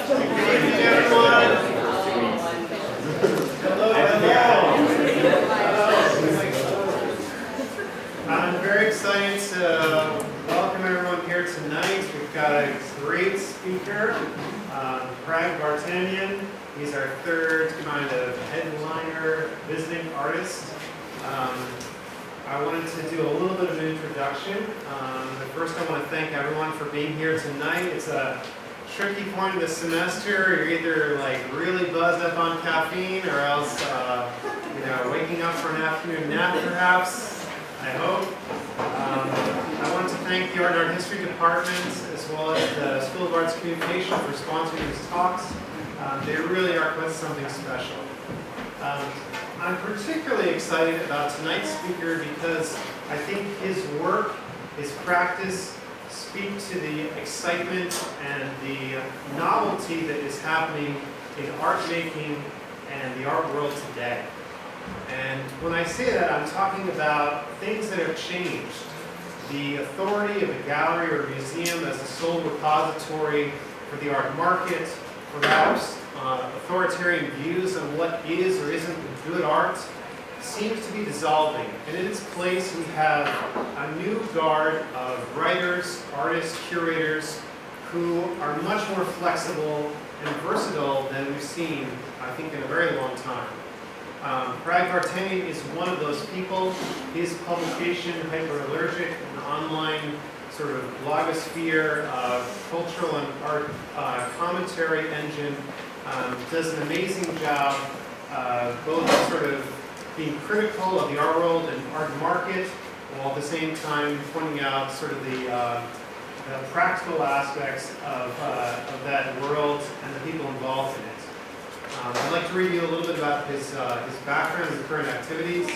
I'm very excited to welcome everyone here tonight. We've got a great speaker, Hrag Vartanian. He's our third kind of headliner visiting artist. I wanted to do a little bit of an introduction. First, I want to thank everyone for being here tonight. It's a tricky point of the semester. You're either like really buzzed up on caffeine, or else waking up for an afternoon nap, perhaps. I hope. I wanted to thank the Art and Art History Department, as well as the School of Arts Communication, for sponsoring these talks. They really are quite something special. I'm particularly excited about tonight's speaker because I think his work, his practice, speak to the excitement and the novelty that is happening in art making and the art world today. And when I say that, I'm talking about things that have changed. The authority of a gallery or a museum as a sole repository for the art market, perhaps authoritarian views on what is or isn't good art, seems to be dissolving. And in its place, we have a new guard of writers, artists, curators, who are much more flexible and versatile than we've seen, I think, in a very long time. Hrag Vartanian is one of those people. His publication, Hyperallergic, an online sort of blogosphere, cultural and art commentary engine, does an amazing job both sort of being critical of the art world and art market, while at the same time pointing out sort of the practical aspects of that world and the people involved in it. I'd like to read you a little bit about his background and current activities.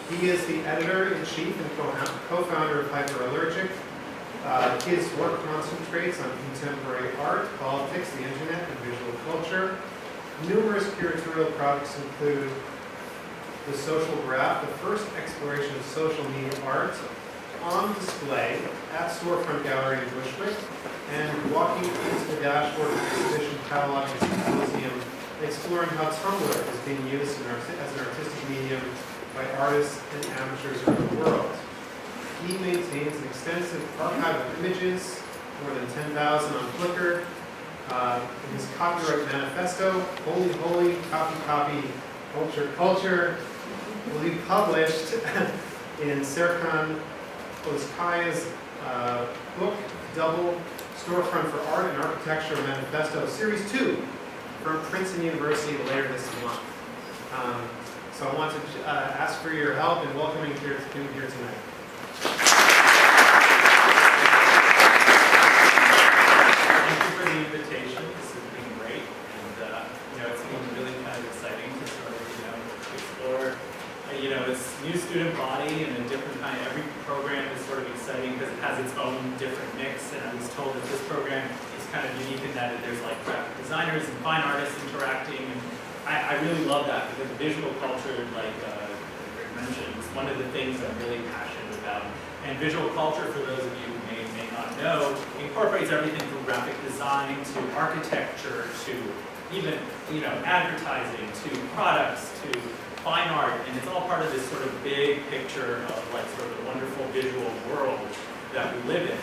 He is the editor-in-chief and co-founder of Hyperallergic. His work concentrates on contemporary art, politics, the internet, and visual culture. Numerous curatorial projects include The Social Graph, the first exploration of social media art, on display at Storefront Gallery in Bushwick, and walking into the dashboard of the exhibition catalog and Symposium, exploring how Tumblr is being used as an artistic medium by artists and amateurs around the world. He maintains an extensive archive of images, more than 10,000 on Flickr. In his copyright manifesto, Holy Holy, Copy Copy, Culture Culture, will be published in Serkan Ozkaya's book, Double Storefront for Art and Architecture Manifesto, Series 2, from Princeton University later this month. So I want to ask for your help in welcoming here tonight. Thank you for the invitation. This has been great, and it's been really kind of exciting to sort of explore this new student body and a different kind of, every program is sort of exciting because it has its own different mix, and I was told that this program is kind of unique in that there's like graphic designers and fine artists interacting, and I really love that because visual culture, like Greg mentioned, is one of the things I'm really passionate about. And visual culture, for those of you who may not know, incorporates everything from graphic design to architecture to even advertising to products to fine art, and it's all part of this sort of big picture of like sort of the wonderful visual world that we live in.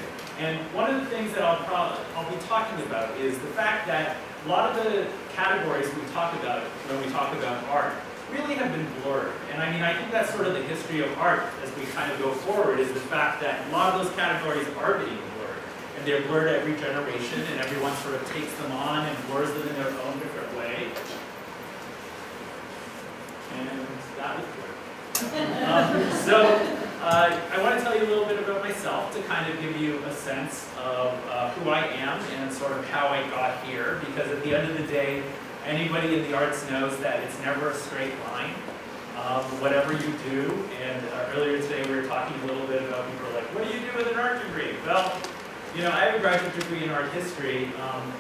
And one of the things that I'll be talking about is the fact that a lot of the categories we talk about when we talk about art really have been blurred. And I mean, I think that's sort of the history of art as we kind of go forward, is the fact that a lot of those categories are being blurred. And they're blurred every generation, and everyone sort of takes them on and blurs them in their own different way. And that was good. I want to tell you a little bit about myself to kind of give you a sense of who I am and sort of how I got here, because at the end of the day, anybody in the arts knows that it's never a straight line. Whatever you do, and earlier today we were talking a little bit about people like, what do you do with an art degree? Well, I have a graduate degree in art history.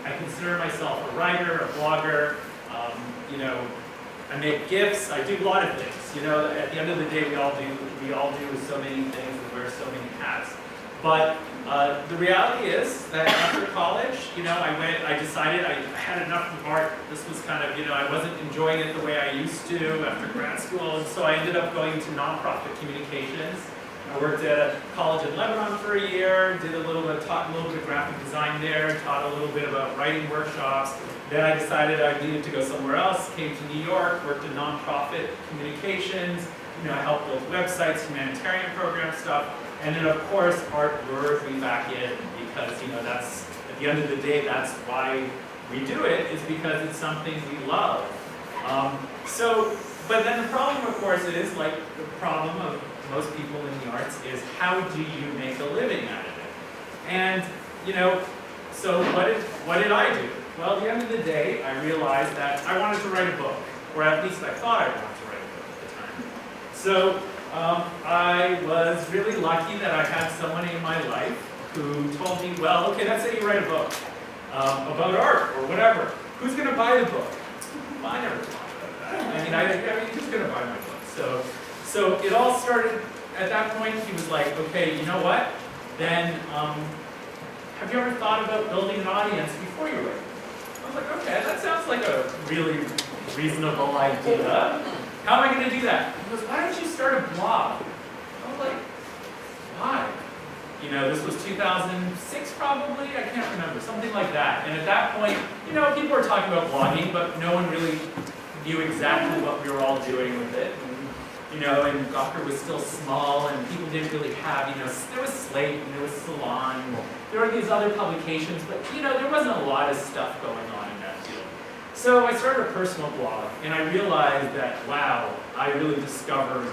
I consider myself a writer, a blogger. I make gifts. I do a lot of things. At the end of the day, we all do so many things and wear so many hats. But The reality is that after college, I decided I had enough of art. This was kind of, I wasn't enjoying it the way I used to after grad school, and so I ended up going to nonprofit communications. I worked at a college in Lebanon for a year, taught a little bit of graphic design there, taught a little bit about writing workshops. Then I decided I needed to go somewhere else, came to New York, worked in nonprofit communications, I helped build websites, humanitarian program stuff. And then of course, art lured me back in because, that's, at the end of the day, that's why we do it, is because it's something we love. But then the problem, of course, is like the problem of most people in the arts is how do you make a living out of it? And, so what did I do? Well, at the end of the day, I realized that I wanted to write a book, or at least I thought I wanted to write a book at the time. So I was really lucky that I had someone in my life who told me, well, okay, let's say you write a book about art or whatever. Who's going to buy the book? Well, I never thought about that. I mean, who's going to buy my book? So it all started, at that point, he was like, okay, you know what? Then, have you ever thought about building an audience before you write? I was like, okay, that sounds like a really reasonable idea. How am I going to do that? He goes, why don't you start a blog? I was like, why? This was 2006 probably, I can't remember, something like that. And at that point, people were talking about blogging, but no one really knew exactly what we were all doing with it. And Gawker was still small, and people didn't really have, there was Slate, and there was Salon, there were these other publications, but, there wasn't a lot of stuff going on in that field. So I started a personal blog, and I realized that, wow, I really discovered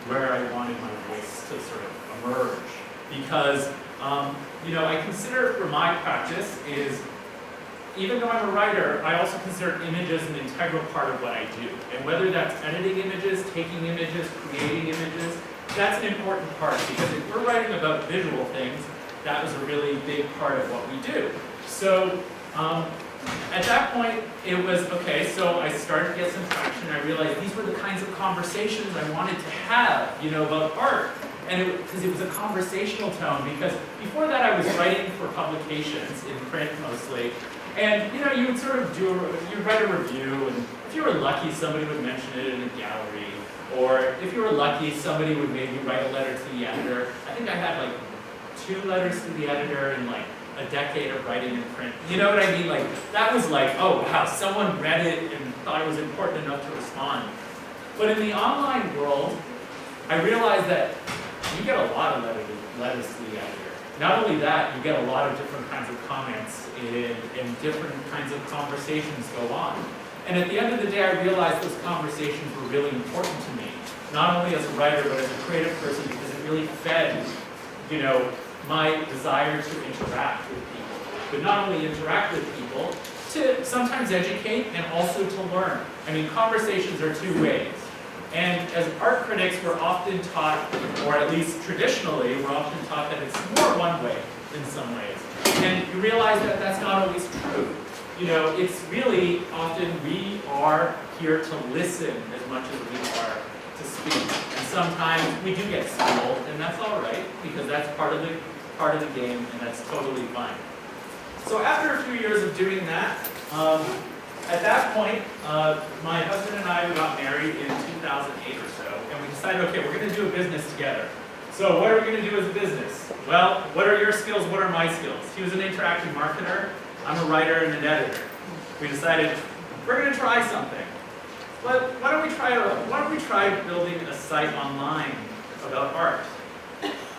where I wanted my voice to sort of emerge. Because, I consider for my practice is, even though I'm a writer, I also consider images an integral part of what I do. And whether that's editing images, taking images, creating images, that's an important part, because if we're writing about visual things, that was a really big part of what we do. So at that point, it was, okay, so I started to get some traction. I realized these were the kinds of conversations I wanted to have, about art. And because it was a conversational tone, because before that I was writing for publications, in print mostly, and you would sort of you'd write a review, and if you were lucky, somebody would mention it in a gallery, or if you were lucky, somebody would maybe write a letter to the editor. I think I had like 2 letters to the editor in like a decade of writing in print. You know what I mean? Like, that was like, oh wow, someone read it and thought it was important enough to respond. But in the online world, I realized that you get a lot of letters to the editor. Not only that, you get a lot of different kinds of comments and different kinds of conversations go on. And at the end of the day, I realized those conversations were really important to me. Not only as a writer, but as a creative person, because it really fed, my desire to interact with people. But not only interact with people, to sometimes educate and also to learn. Conversations are 2 ways. And as art critics, we're often taught, or at least traditionally, we're often taught that it's more one way in some ways. And you realize that that's not always true. It's really often we are here to listen as much as we are to speak. And sometimes we do get schooled, and that's all right, because that's part of the game, and that's totally fine. So after a few years of doing that, at that point, my husband and I got married in 2008 or so, and we decided, okay, we're going to do a business together. So what are we going to do as a business? Well, what are your skills? What are my skills? He was an interactive marketer. I'm a writer and an editor. We decided we're going to try something. But why don't we try building a site online about art?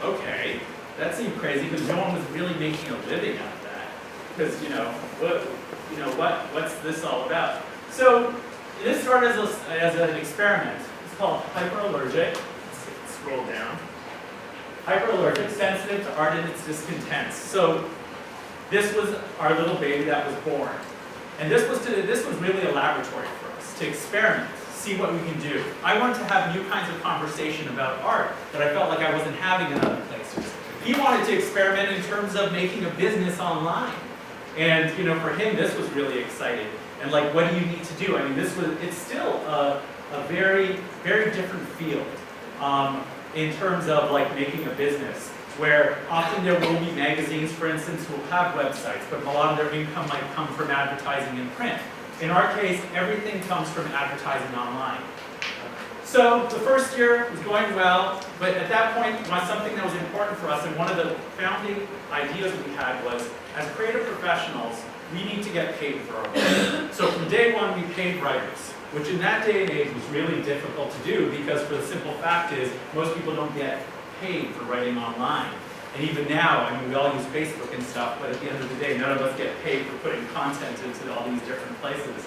Okay, that seemed crazy because no one was really making a living out of that. Because what's this all about? So this started as an experiment. It's called hyperallergic. Let's scroll down. Hyperallergic, sensitive to art and its discontents. So this was our little baby that was born. And this was really a laboratory for us to experiment, see what we can do. I wanted to have new kinds of conversation about art that I felt like I wasn't having in other places. He wanted to experiment in terms of making a business online. And for him, this was really exciting. And like, what do you need to do? It's still a very, very different field in terms of like making a business. where often there will be magazines, for instance, who will have websites, but a lot of their income might come from advertising in print. In our case, everything comes from advertising online. So the first year was going well, but at that point, something that was important for us, and one of the founding ideas we had was, as creative professionals, we need to get paid for our work. So from day one, we paid writers, which in that day and age was really difficult to do because for the simple fact is, most people don't get paid for writing online. And even now, I mean, we all use Facebook and stuff, but at the end of the day, none of us get paid for putting content into all these different places.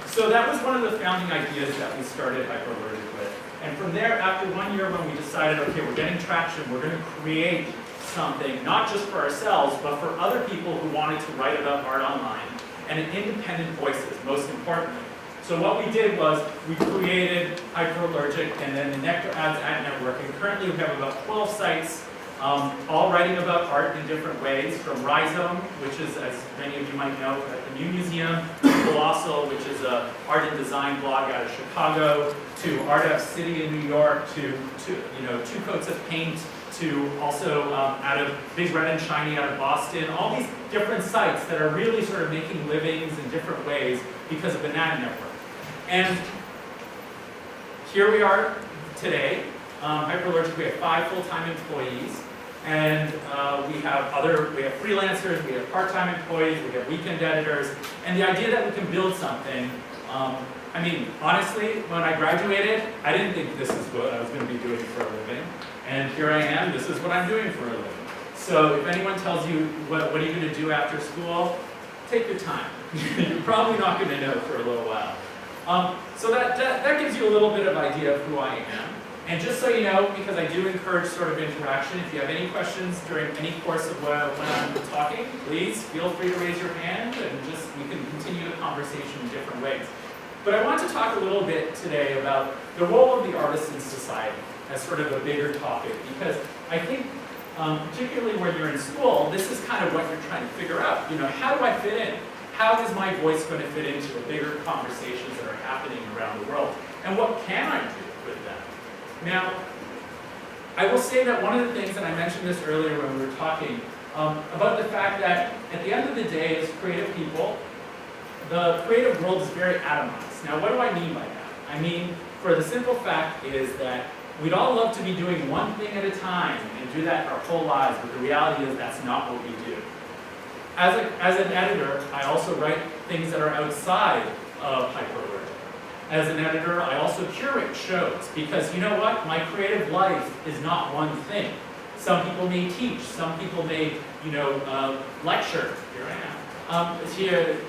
So that was one of the founding ideas that we started Hyperallergic with. And from there, after 1 year when we decided, okay, we're getting traction, we're going to create something, not just for ourselves, but for other people who wanted to write about art online, and independent voices, most importantly. So what we did was, we created Hyperallergic and then the Nectar Ads ad network, and currently we have about 12 sites, all writing about art in different ways, from Rhizome, which is, as many of you might know, at the New Museum, Colossal, which is an art and design blog out of Chicago, to Art F City in New York, to Two Coats of Paint, to also out of Big Red and Shiny out of Boston, all these different sites that are really sort of making livings in different ways because of an ad network. And here we are today. Hyperallergic, we have 5 full-time employees, and we have freelancers, we have part-time employees, we have weekend editors, and the idea that we can build something, I mean, honestly, when I graduated, I didn't think this is what I was going to be doing for a living, and here I am, this is what I'm doing for a living. So if anyone tells you, what are you going to do after school, take your time. You're probably not going to know for a little while. So that gives you a little bit of idea of who I am. And just so you know, because I do encourage sort of interaction, if you have any questions during any course of when I'm talking, please feel free to raise your hand and we can continue the conversation in different ways. But I want to talk a little bit today about the role of the artist in society as sort of a bigger topic, because I think particularly when you're in school, this is kind of what you're trying to figure out. How do I fit in? How is my voice going to fit into the bigger conversations that are happening around the world? And what can I do with them? Now, I will say that one of the things, and I mentioned this earlier when we were talking, about the fact that at the end of the day, as creative people, the creative world is very atomized. Now, what do I mean by that? I mean, for the simple fact is that we'd all love to be doing one thing at a time and do that our whole lives, but the reality is that's not what we do. As an editor, I also write things that are outside of Hyperallergic. As an editor, I also curate shows, because you know what? My creative life is not one thing. Some people may teach, some people may, lecture. Here I am.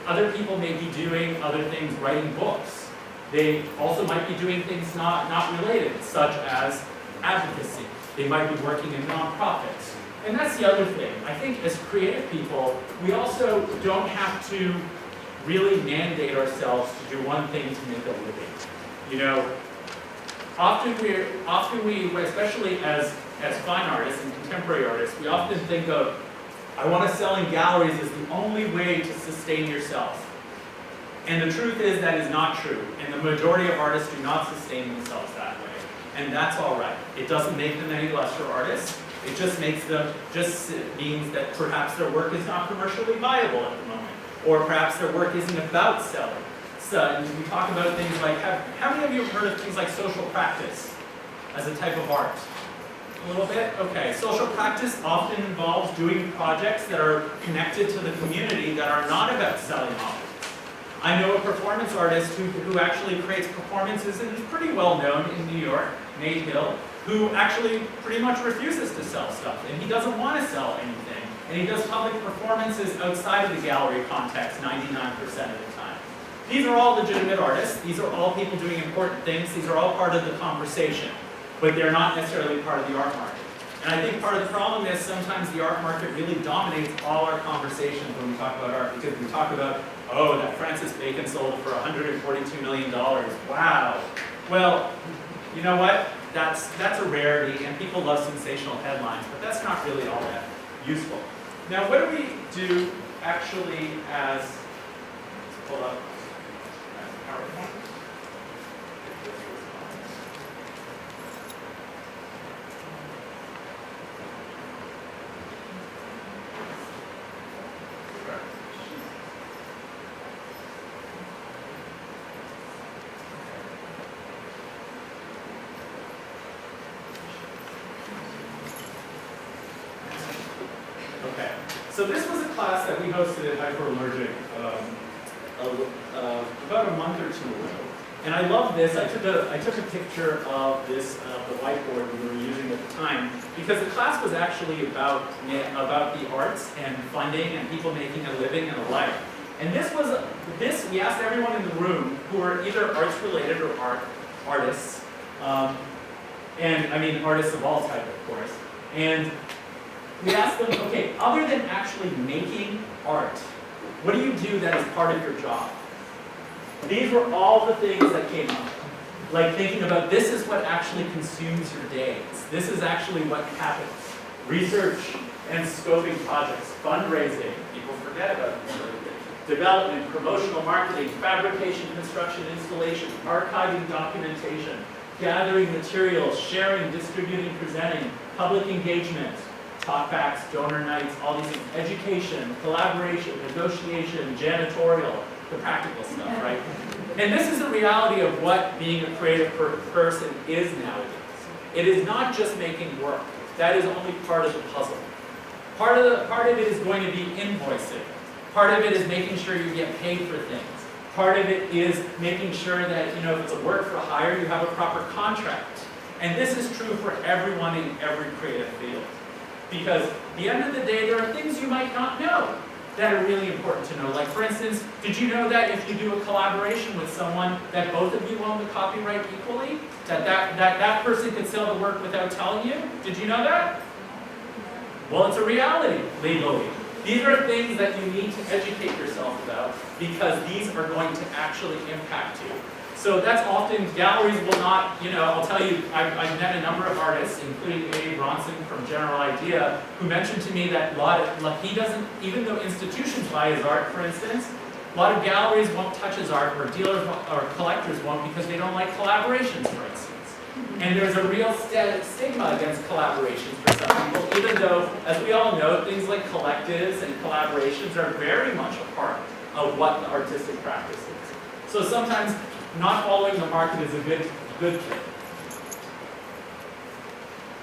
Other people may be doing other things, writing books. They also might be doing things not related, such as advocacy. They might be working in nonprofits. And that's the other thing. I think as creative people, we also don't have to really mandate ourselves to do one thing to make a living. Often we, especially as fine artists and contemporary artists, we often think of, I want to sell in galleries as the only way to sustain yourself. And the truth is that is not true. And the majority of artists do not sustain themselves that way. And that's all right. It doesn't make them any lesser artists. It just means that perhaps their work is not commercially viable at the moment. Or perhaps their work isn't about selling. So we talk about things like, how many of you have heard of things like social practice as a type of art? A little bit? Okay. Social practice often involves doing projects that are connected to the community that are not about selling objects. I know a performance artist who actually creates performances and is pretty well known in New York, Nate Hill, who actually pretty much refuses to sell stuff, and he doesn't want to sell anything. And he does public performances outside of the gallery context 99% of the time. These are all legitimate artists. These are all people doing important things. These are all part of the conversation, but they're not necessarily part of the art market. And I think part of the problem is sometimes the art market really dominates all our conversations when we talk about art, because we talk about, oh, that Francis Bacon sold for $142 million. Wow. Well, you know what? That's a rarity, and people love sensational headlines, but that's not really all that useful. Now, what do we do actually as, let's pull up PowerPoint. So this was a class that we hosted at Hyperallergic about a month or two ago. And I love this. I took a picture of this, the whiteboard we were using at the time, because the class was actually about the arts and funding and people making a living and a life. And we asked everyone in the room who were either arts related or artists, and I mean artists of all types, of course. And we asked them, okay, other than actually making art, what do you do that is part of your job? These were all the things that came up. Like thinking about this is what actually consumes your days. This is actually what happens. Research and scoping projects, fundraising, people forget about this sort of thing. Development, promotional marketing, fabrication, construction, installation, archiving documentation, gathering materials, sharing, distributing, presenting, public engagement, talkbacks, donor nights, all these things, education, collaboration, negotiation, janitorial, the practical stuff, right? And this is the reality of what being a creative person is nowadays. It is not just making work. That is only part of the puzzle. Part of it is going to be invoicing. Part of it is making sure you get paid for things. Part of it is making sure that, if it's a work for hire, you have a proper contract. And this is true for everyone in every creative field. Because at the end of the day, there are things you might not know that are really important to know. Like for instance, did you know that if you do a collaboration with someone that both of you own the copyright equally, that person could sell the work without telling you? Did you know that? Well, it's a reality legally. These are things that you need to educate yourself about because these are going to actually impact you. So that's often, galleries will not, I'll tell you, I've met a number of artists, including A. Bronson from General Idea, who mentioned to me that he doesn't, even though institutions buy his art, for instance, a lot of galleries won't touch his art, or dealers or collectors won't because they don't like collaborations, for instance. And there's a real stigma against collaborations for some people, even though, as we all know, things like collectives and collaborations are very much a part of what the artistic practice is. So sometimes not following the market is a good thing.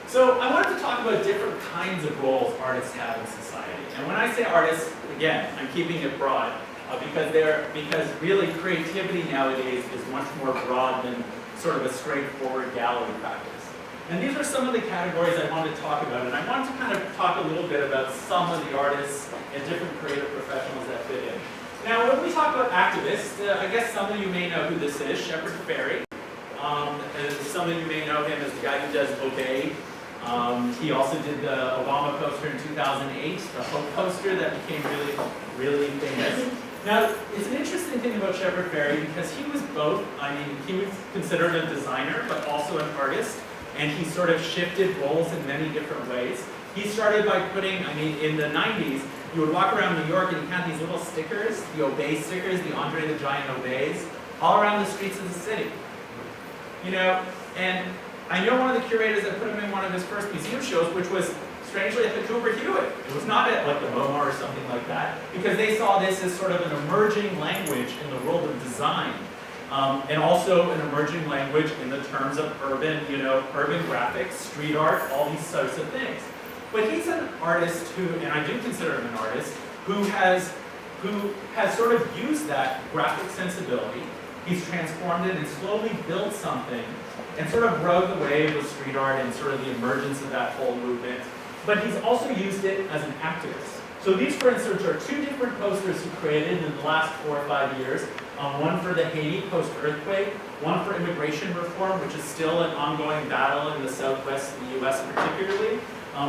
So I wanted to talk about different kinds of roles artists have in society. And when I say artists, again, I'm keeping it broad because really creativity nowadays is much more broad than sort of a straightforward gallery practice. And these are some of the categories I wanted to talk about. And I wanted to kind of talk a little bit about some of the artists and different creative professionals that fit in. Now, when we talk about activists, I guess some of you may know who this is, Shepard Fairey. Some of you may know him as the guy who does Obey. He also did the Obama poster in 2008, the Hope poster that became really, really famous. Now, it's an interesting thing about Shepard Fairey because he was both, he was considered a designer, but also an artist, and he sort of shifted roles in many different ways. He started by putting, in the 90s, you would walk around New York and you had these little stickers, the Obey stickers, the Andre the Giant Obeys, all around the streets of the city. And I know one of the curators that put him in one of his first museum shows, which was strangely at the Cooper Hewitt. It was not at like the MoMA or something like that, because they saw this as sort of an emerging language in the world of design. And also an emerging language in the terms of urban graphics, street art, all these sorts of things. But he's an artist who, and I do consider him an artist, who has sort of used that graphic sensibility. He's transformed it and slowly built something and sort of rode the wave of street art and sort of the emergence of that whole movement. But he's also used it as an activist. So these, for instance, are two different posters he created in the last 4 or 5 years. One for the Haiti post-earthquake, one for immigration reform, which is still an ongoing battle in the southwest of the US particularly,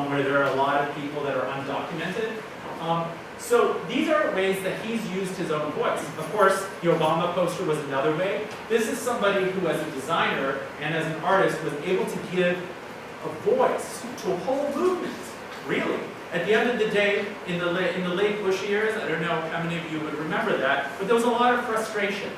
where there are a lot of people that are undocumented. So these are ways that he's used his own voice. Of course, the Obama poster was another way. This is somebody who, as a designer and as an artist, was able to give a voice to a whole movement, really. At the end of the day, in the late Bush years, I don't know how many of you would remember that, but there was a lot of frustration.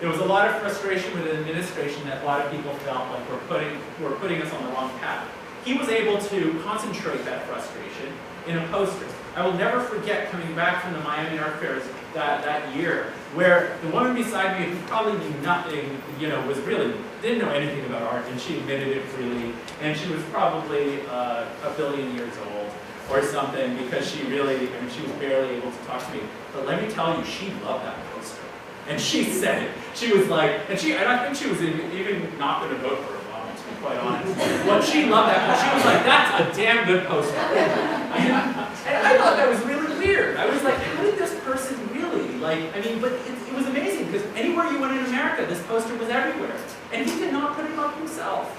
There was a lot of frustration with the administration that a lot of people felt like were putting us on the wrong path. He was able to concentrate that frustration in a poster. I will never forget coming back from the Miami Art Fairs that year, where the woman beside me, who probably knew nothing, didn't know anything about art, and she admitted it freely, and she was probably a billion years old, or something because she really, I mean, she was barely able to talk to me. But let me tell you, she loved that poster. And she said it. She was like, and I think she was even not going to vote for Obama, to be quite honest. Well, she loved that poster. She was like, that's a damn good poster. And I thought that was really weird. I was like, how did this person really, like, I mean, but it was amazing because anywhere you went in America, this poster was everywhere. And he did not put it up himself.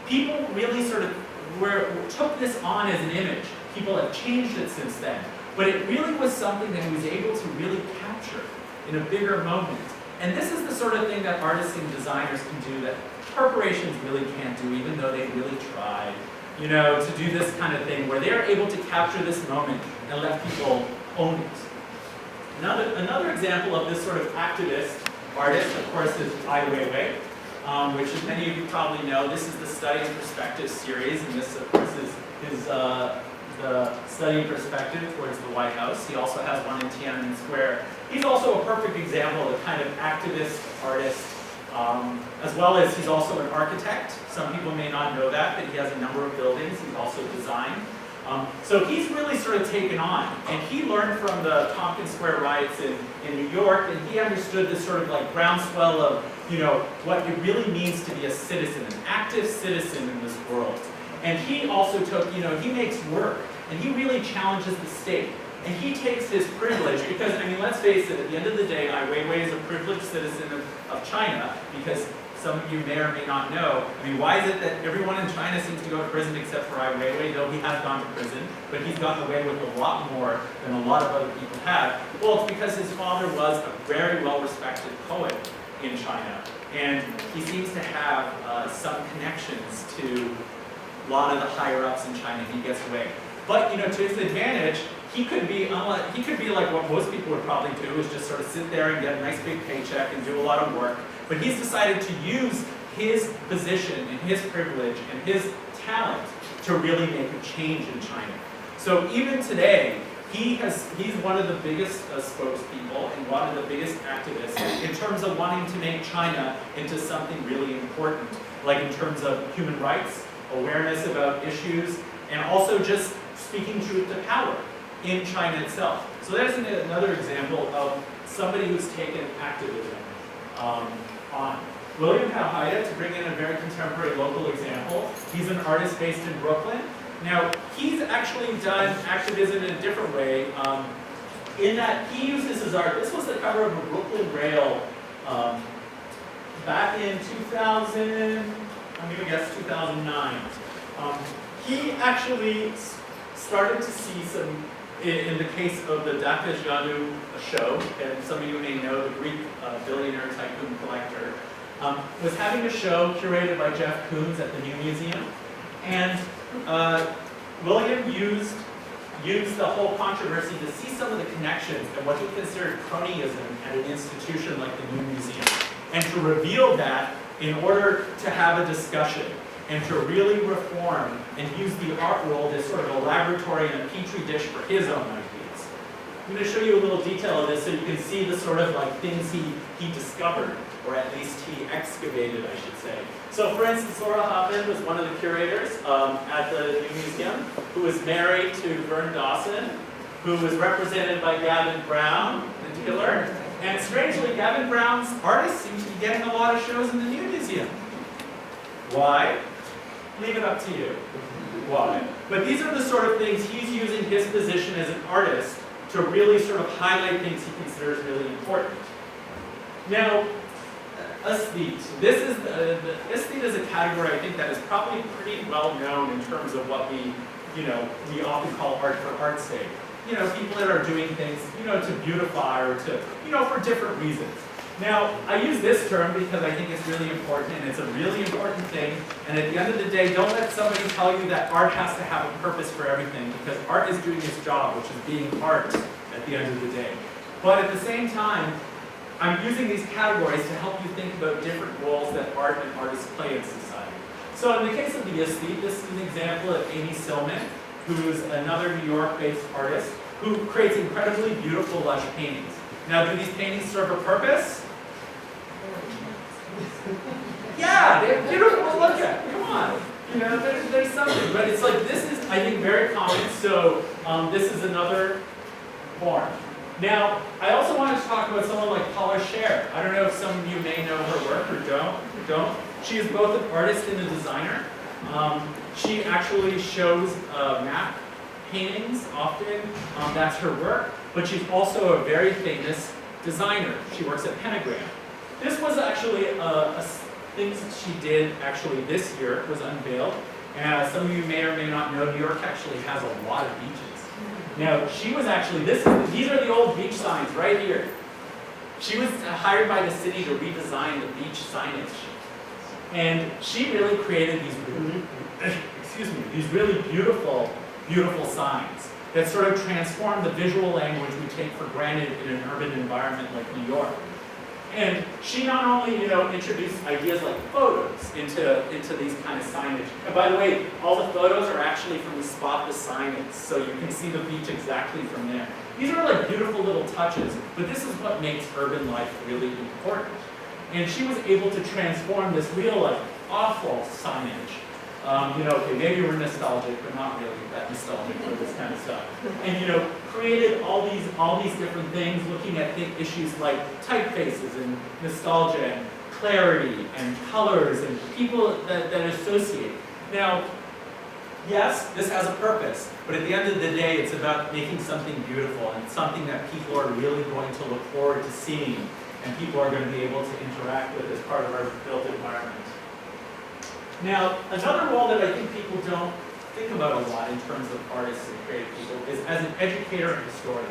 People really sort of took this on as an image. People have changed it since then. But it really was something that he was able to really capture in a bigger moment. And this is the sort of thing that artists and designers can do that corporations really can't do, even though they really tried, you know, to do this kind of thing, where they're able to capture this moment and let people own it. Another example of this sort of activist artist, of course, is Ai Weiwei, which as many of you probably know, this is the Study in Perspective series, and this, of course, is the Study in Perspective towards the White House. He also has one in Tiananmen Square. He's also a perfect example of the kind of activist artist, as well as he's also an architect. Some people may not know that, but he has a number of buildings. He's also designed. So he's really sort of taken on, and he learned from the Tompkins Square riots in New York, and he understood this sort of like groundswell of, you know, what it really means to be a citizen, an active citizen in this world. And he also took, you know, he makes work, and he really challenges the state. And he takes his privilege, because, I mean, let's face it, at the end of the day, Ai Weiwei is a privileged citizen of China, because some of you may or may not know. I mean, why is it that everyone in China seems to go to prison except for Ai Weiwei, though he has gone to prison, but he's gotten away with a lot more than a lot of other people have? Well, it's because his father was a very well-respected poet in China, and he seems to have some connections to a lot of the higher-ups in China. He gets away. But, you know, to his advantage, he could be like what most people would probably do, is just sort of sit there and get a nice big paycheck and do a lot of work. But he's decided to use his position and his privilege and his talent to really make a change in China. So even today, he's one of the biggest spokespeople and one of the biggest activists in terms of wanting to make China into something really important, like in terms of human rights, awareness about issues, and also just speaking truth to power in China itself. So that's another example of somebody who's taken activism on. William Haida, to bring in a very contemporary local example, he's an artist based in Brooklyn. Now, he's actually done activism in a different way, in that he uses his art. This was the cover of a Brooklyn Rail back in 2000, I'm going to guess 2009. He actually started to see some, in the case of the Daka Janu show, and some of you may know the Greek billionaire tycoon collector, was having a show curated by Jeff Koons at the New Museum. And William used the whole controversy to see some of the connections and what he considered cronyism at an institution like the New Museum, and to reveal that in order to have a discussion and to really reform and use the art world as sort of a laboratory and a petri dish for his own ideas. I'm going to show you a little detail of this so you can see the sort of like things he discovered, or at least he excavated, I should say. So for instance, Laura Hoffman was one of the curators at the New Museum, who was married to Vern Dawson, who was represented by Gavin Brown, the dealer. And strangely, Gavin Brown's artists seem to be getting a lot of shows in the New Museum. Why? Leave it up to you. Why? But these are the sort of things he's using his position as an artist to really sort of highlight things he considers really important. Now, aesthete. This is the aesthete is a category I think that is probably pretty well known in terms of what we often call art for art's sake. You know, people that are doing things, you know, to beautify or to, you know, for different reasons. Now, I use this term because I think it's really important, and it's a really important thing. And at the end of the day, don't let somebody tell you that art has to have a purpose for everything, because art is doing its job, which is being art at the end of the day. But at the same time, I'm using these categories to help you think about different roles that art and artists play in society. So in the case of the aesthete, this is an example of Amy Sillman, who's another New York-based artist who creates incredibly beautiful, lush paintings. Now, do these paintings serve a purpose? Yeah, they're beautiful to look at. Come on. You know, there's something, but it's like, this is, I think, very common. So this is another form. Now, I also wanted to talk about someone like Paula Scher. I don't know if some of you may know her work or don't. She is both an artist and a designer. She actually shows map paintings often. That's her work. But she's also a very famous designer. She works at Pentagram. This was actually a thing that she did actually this year, was unveiled. And some of you may or may not know, New York actually has a lot of beaches. Now, she was actually, these are the old beach signs right here. She was hired by the city to redesign the beach signage. And she really created these really beautiful, beautiful signs that sort of transform the visual language we take for granted in an urban environment like New York. And she not only, introduced ideas like photos into these kind of signage. And by the way, all the photos are actually from the spot the sign is, so you can see the beach exactly from there. These are like beautiful little touches, but this is what makes urban life really important. And she was able to transform this real, like, awful signage. Okay, maybe we're nostalgic, but not really that nostalgic for this kind of stuff. And created all these different things, looking at issues like typefaces and nostalgia and clarity and colors and people that associate. Now, yes, this has a purpose, but at the end of the day, it's about making something beautiful and something that people are really going to look forward to seeing and people are going to be able to interact with as part of our built environment. Now, another role that I think people don't think about a lot in terms of artists and creative people is as an educator and historian.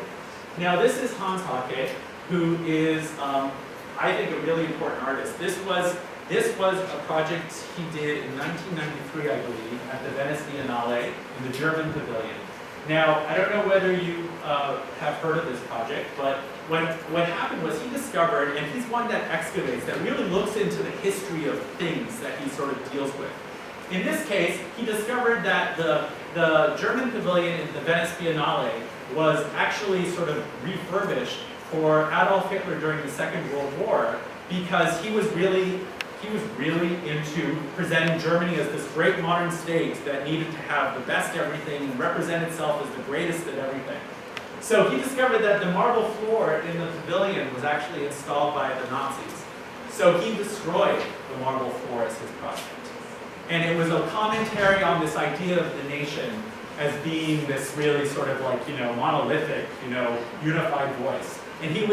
Now, this is Hans Hake, who is, I think, a really important artist. This was a project he did in 1993, I believe, at the Venice Biennale in the German Pavilion. Now, I don't know whether you have heard of this project, but what happened was he discovered, and he's one that excavates, that really looks into the history of things that he sort of deals with. In this case, he discovered that the German Pavilion in the Venice Biennale was actually sort of refurbished for Adolf Hitler during the Second World War because he was really into presenting Germany as this great modern state that needed to have the best everything and represent itself as the greatest at everything. So he discovered that the marble floor in the pavilion was actually installed by the Nazis. So he destroyed the marble floor as his project. And it was a commentary on this idea of the nation as being this really sort of like, monolithic, unified voice. And he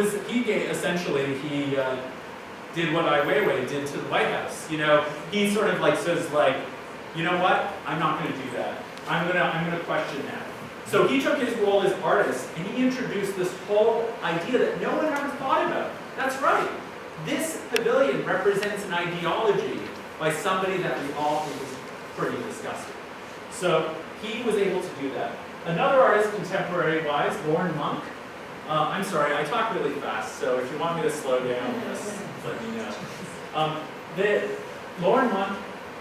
did what Ai Weiwei did to the White House. He sort of says you know what? I'm not going to do that. I'm gonna question that. So he took his role as artist and he introduced this whole idea that no one ever thought about. That's right. This pavilion represents an ideology by somebody that we all think is pretty disgusting. So he was able to do that. Another artist, contemporary-wise, Lauren Monk. I'm sorry, I talk really fast, so if you want me to slow down, just let me know. Lauren Monk,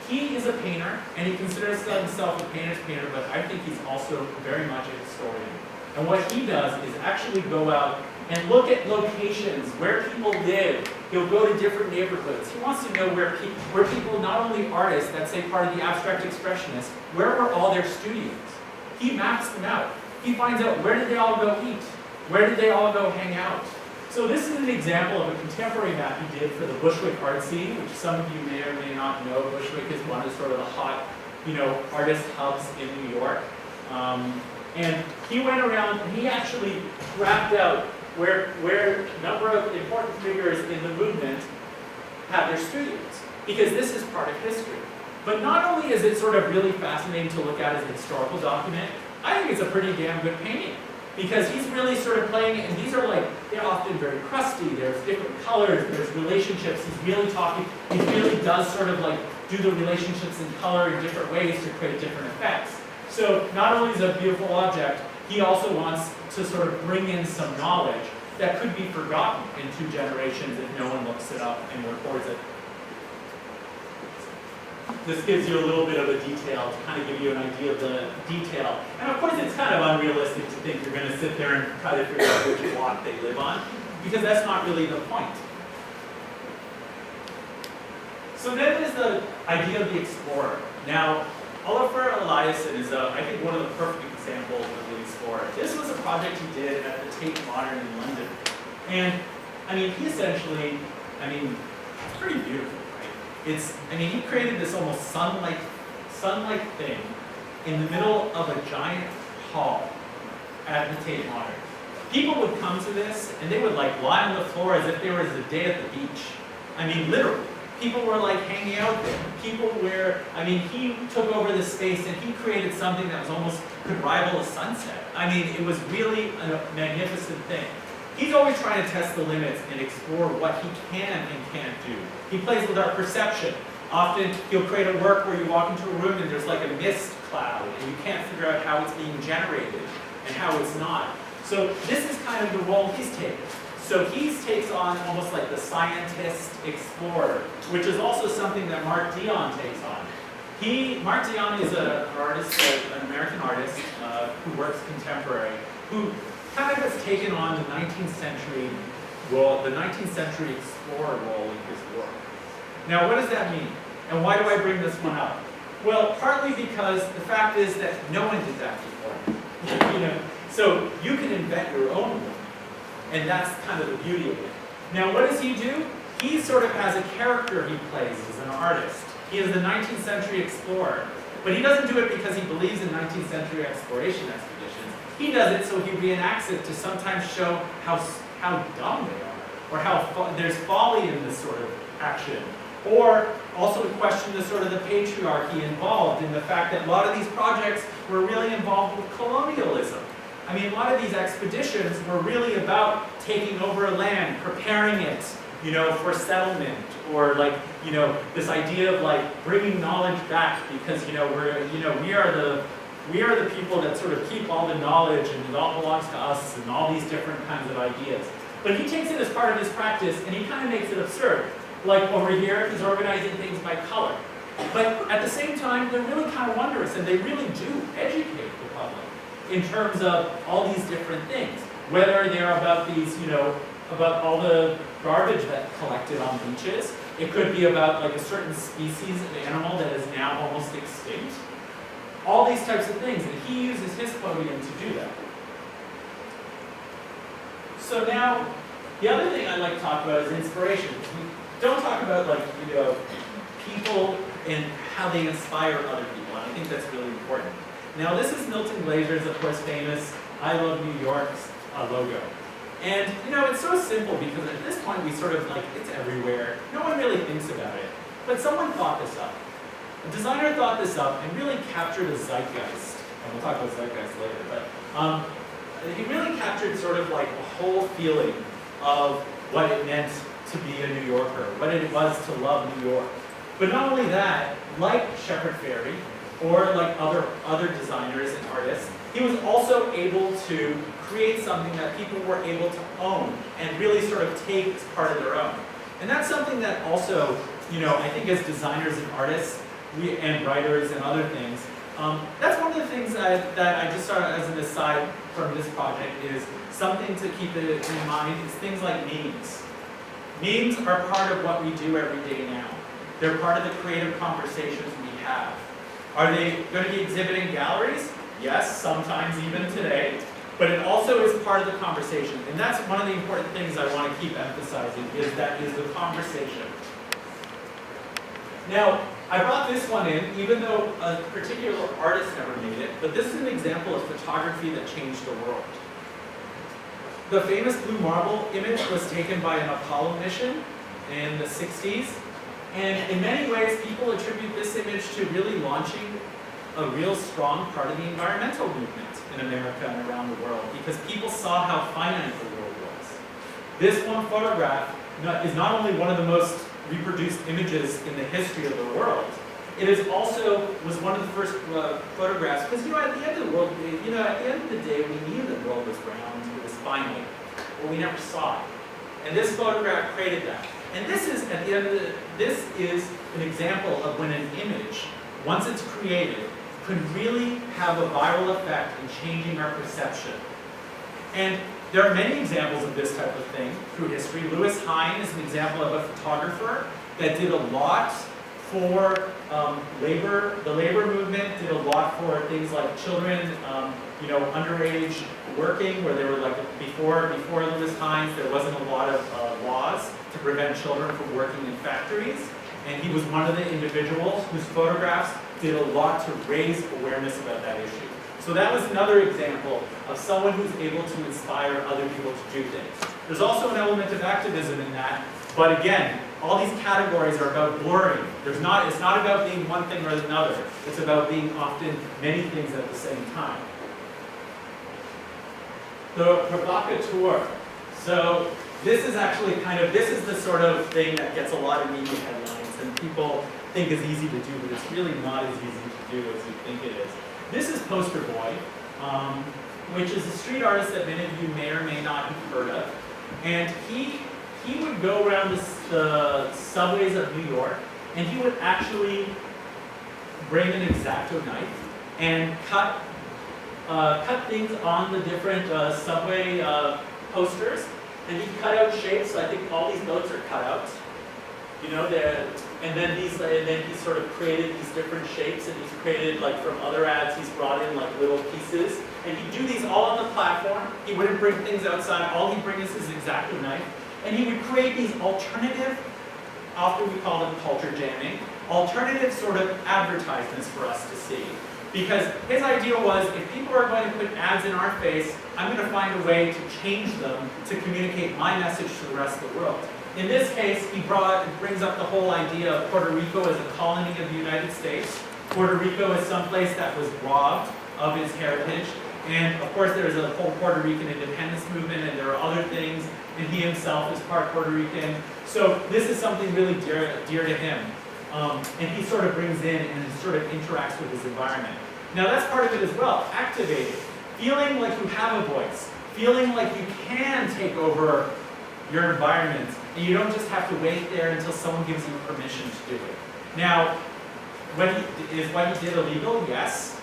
he is a painter, and he considers himself a painter's painter, but I think he's also very much a historian. And what he does is actually go out and look at locations where people live. He'll go to different neighborhoods. He wants to know where people, not only artists, that's say part of the abstract expressionists, where were all their studios? He maps them out. He finds out where did they all go eat? Where did they all go hang out? So this is an example of a contemporary map he did for the Bushwick art scene, which some of you may or may not know. Bushwick is one of sort of the hot, artist hubs in New York. And he went around and he actually mapped out where a number of important figures in the movement have their studios, because this is part of history. But not only is it sort of really fascinating to look at as a historical document, I think it's a pretty damn good painting. Because he's really sort of playing it, and these are they're often very crusty, there's different colors, there's relationships, he really does sort of do the relationships in color in different ways to create different effects. So not only is it a beautiful object, he also wants to sort of bring in some knowledge that could be forgotten in 2 generations if no one looks it up and records it. This gives you a little bit of a detail to kind of give you an idea of the detail. And of course it's kind of unrealistic to think you're going to sit there and try to figure out which block they live on, because that's not really the point. So then there's the idea of the explorer. Now, Olafur Eliasson is, I think, one of the perfect examples of the explorer. This was a project he did at the Tate Modern in London. And, I mean, he essentially, I mean, it's pretty beautiful, right? I mean, he created this almost sun-like thing in the middle of a giant hall at the Tate Modern. People would come to this, and they would like lie on the floor as if there was a day at the beach. I mean, literally. People were like hanging out there. People were, I mean, he took over this space and he created something that was almost, could rival a sunset. I mean, it was really a magnificent thing. He's always trying to test the limits and explore what he can and can't do. He plays with our perception. Often he'll create a work where you walk into a room and there's like a mist cloud and you can't figure out how it's being generated and how it's not. So this is kind of the role he's taken. So he takes on almost like the scientist explorer, which is also something that Mark Dion takes on. Mark Dion is an artist, an American artist who works contemporary, who kind of has taken on the 19th century role, the 19th century explorer role in his work. Now, what does that mean? And why do I bring this one up? Well, partly because the fact is that no one did that before. You know, so you can invent your own work. And that's kind of the beauty of it. Now, what does he do? He sort of has a character he plays as an artist. He is the 19th century explorer. But he doesn't do it because he believes in 19th century exploration expeditions. He does it so he reenacts it to sometimes show how dumb they are, or how there's folly in this sort of action. Or also to question the sort of the patriarchy involved in the fact that a lot of these projects were really involved with colonialism. I mean, a lot of these expeditions were really about taking over a land, preparing it, you know, for settlement, or like, you know, this idea of like bringing knowledge back because, you know, we are the people that sort of keep all the knowledge and it all belongs to us and all these different kinds of ideas. But he takes it as part of his practice and he kind of makes it absurd. Like over here, he's organizing things by color. But at the same time, they're really kind of wondrous and they really do educate the public in terms of all these different things. Whether they're about these, you know, about all the garbage that's collected on beaches. It could be about like a certain species of animal that is now almost extinct. All these types of things, and he uses his podium to do that. So now, the other thing I'd like to talk about is inspiration. We don't talk about like, you know, people and how they inspire other people, and I think that's really important. Now this is Milton Glazer's, of course, famous I Love New York's logo. And, you know, it's so simple because at this point we sort of like, it's everywhere. No one really thinks about it. But someone thought this up. A designer thought this up and really captured a zeitgeist. And we'll talk about zeitgeist later, but he really captured sort of like a whole feeling of what it meant to be a New Yorker, what it was to love New York. But not only that, like Shepard Fairey, or like other designers and artists, he was also able to create something that people were able to own and really sort of take as part of their own. And that's something that also, you know, I think as designers and artists, and writers and other things, that's one of the things that I just started as an aside from this project is something to keep it in mind is things like memes. Memes are part of what we do every day now. They're part of the creative conversations we have. Are they going to be exhibited in galleries? Yes, sometimes even today. But it also is part of the conversation. And that's one of the important things I want to keep emphasizing is that is the conversation. Now, I brought this one in, even though a particular artist never made it, but this is an example of photography that changed the world. The famous blue marble image was taken by an Apollo mission in the 60s. And in many ways, people attribute this image to really launching a real strong part of the environmental movement in America and around the world, because people saw how finite the world was. This one photograph is not only one of the most reproduced images in the history of the world, it is also was one of the first photographs, because, you know, at the end of the world, you know, at the end of the day, we knew the world was round, it was finite, but we never saw it. And this photograph created that. And this is, at the end of this is an example of when an image, once it's created, could really have a viral effect in changing our perception. And there are many examples of this type of thing through history. Lewis Hine is an example of a photographer that did a lot for labor. The labor movement did a lot for things like children, underage working, where they were like, before Lewis Hines, there wasn't a lot of laws to prevent children from working in factories. And he was one of the individuals whose photographs did a lot to raise awareness about that issue. So that was another example of someone who's able to inspire other people to do things. There's also an element of activism in that, but again, all these categories are about blurring. It's not about being one thing or another. It's about being often many things at the same time. The provocateur. So this is actually this is the sort of thing that gets a lot of media headlines and people think is easy to do, but it's really not as easy to do as you think it is. This is Poster Boy, which is a street artist that many of you may or may not have heard of. And he would go around the subways of New York, and he would actually bring an X-Acto knife and cut things on the different subway posters. And he cut out shapes. So I think all these notes are cut out. And then he sort of created these different shapes, and he's created, like, from other ads, he's brought in like little pieces. And he'd do these all on the platform. He wouldn't bring things outside. All he'd bring is his X-Acto knife. And he would create these alternative, often we call them culture jamming, alternative sort of advertisements for us to see. Because his idea was, if people are going to put ads in our face, I'm going to find a way to change them to communicate my message to the rest of the world. In this case, he brings up the whole idea of Puerto Rico as a colony of the United States. Puerto Rico is someplace that was robbed of its heritage. And of course, there's a whole Puerto Rican independence movement, and there are other things, and he himself is part Puerto Rican. So this is something really dear to him. And he sort of brings in and sort of interacts with his environment. Now that's part of it as well, activated. Feeling like you have a voice. Feeling like you can take over your environment, and you don't just have to wait there until someone gives you permission to do it. Now, is what he did illegal? Yes.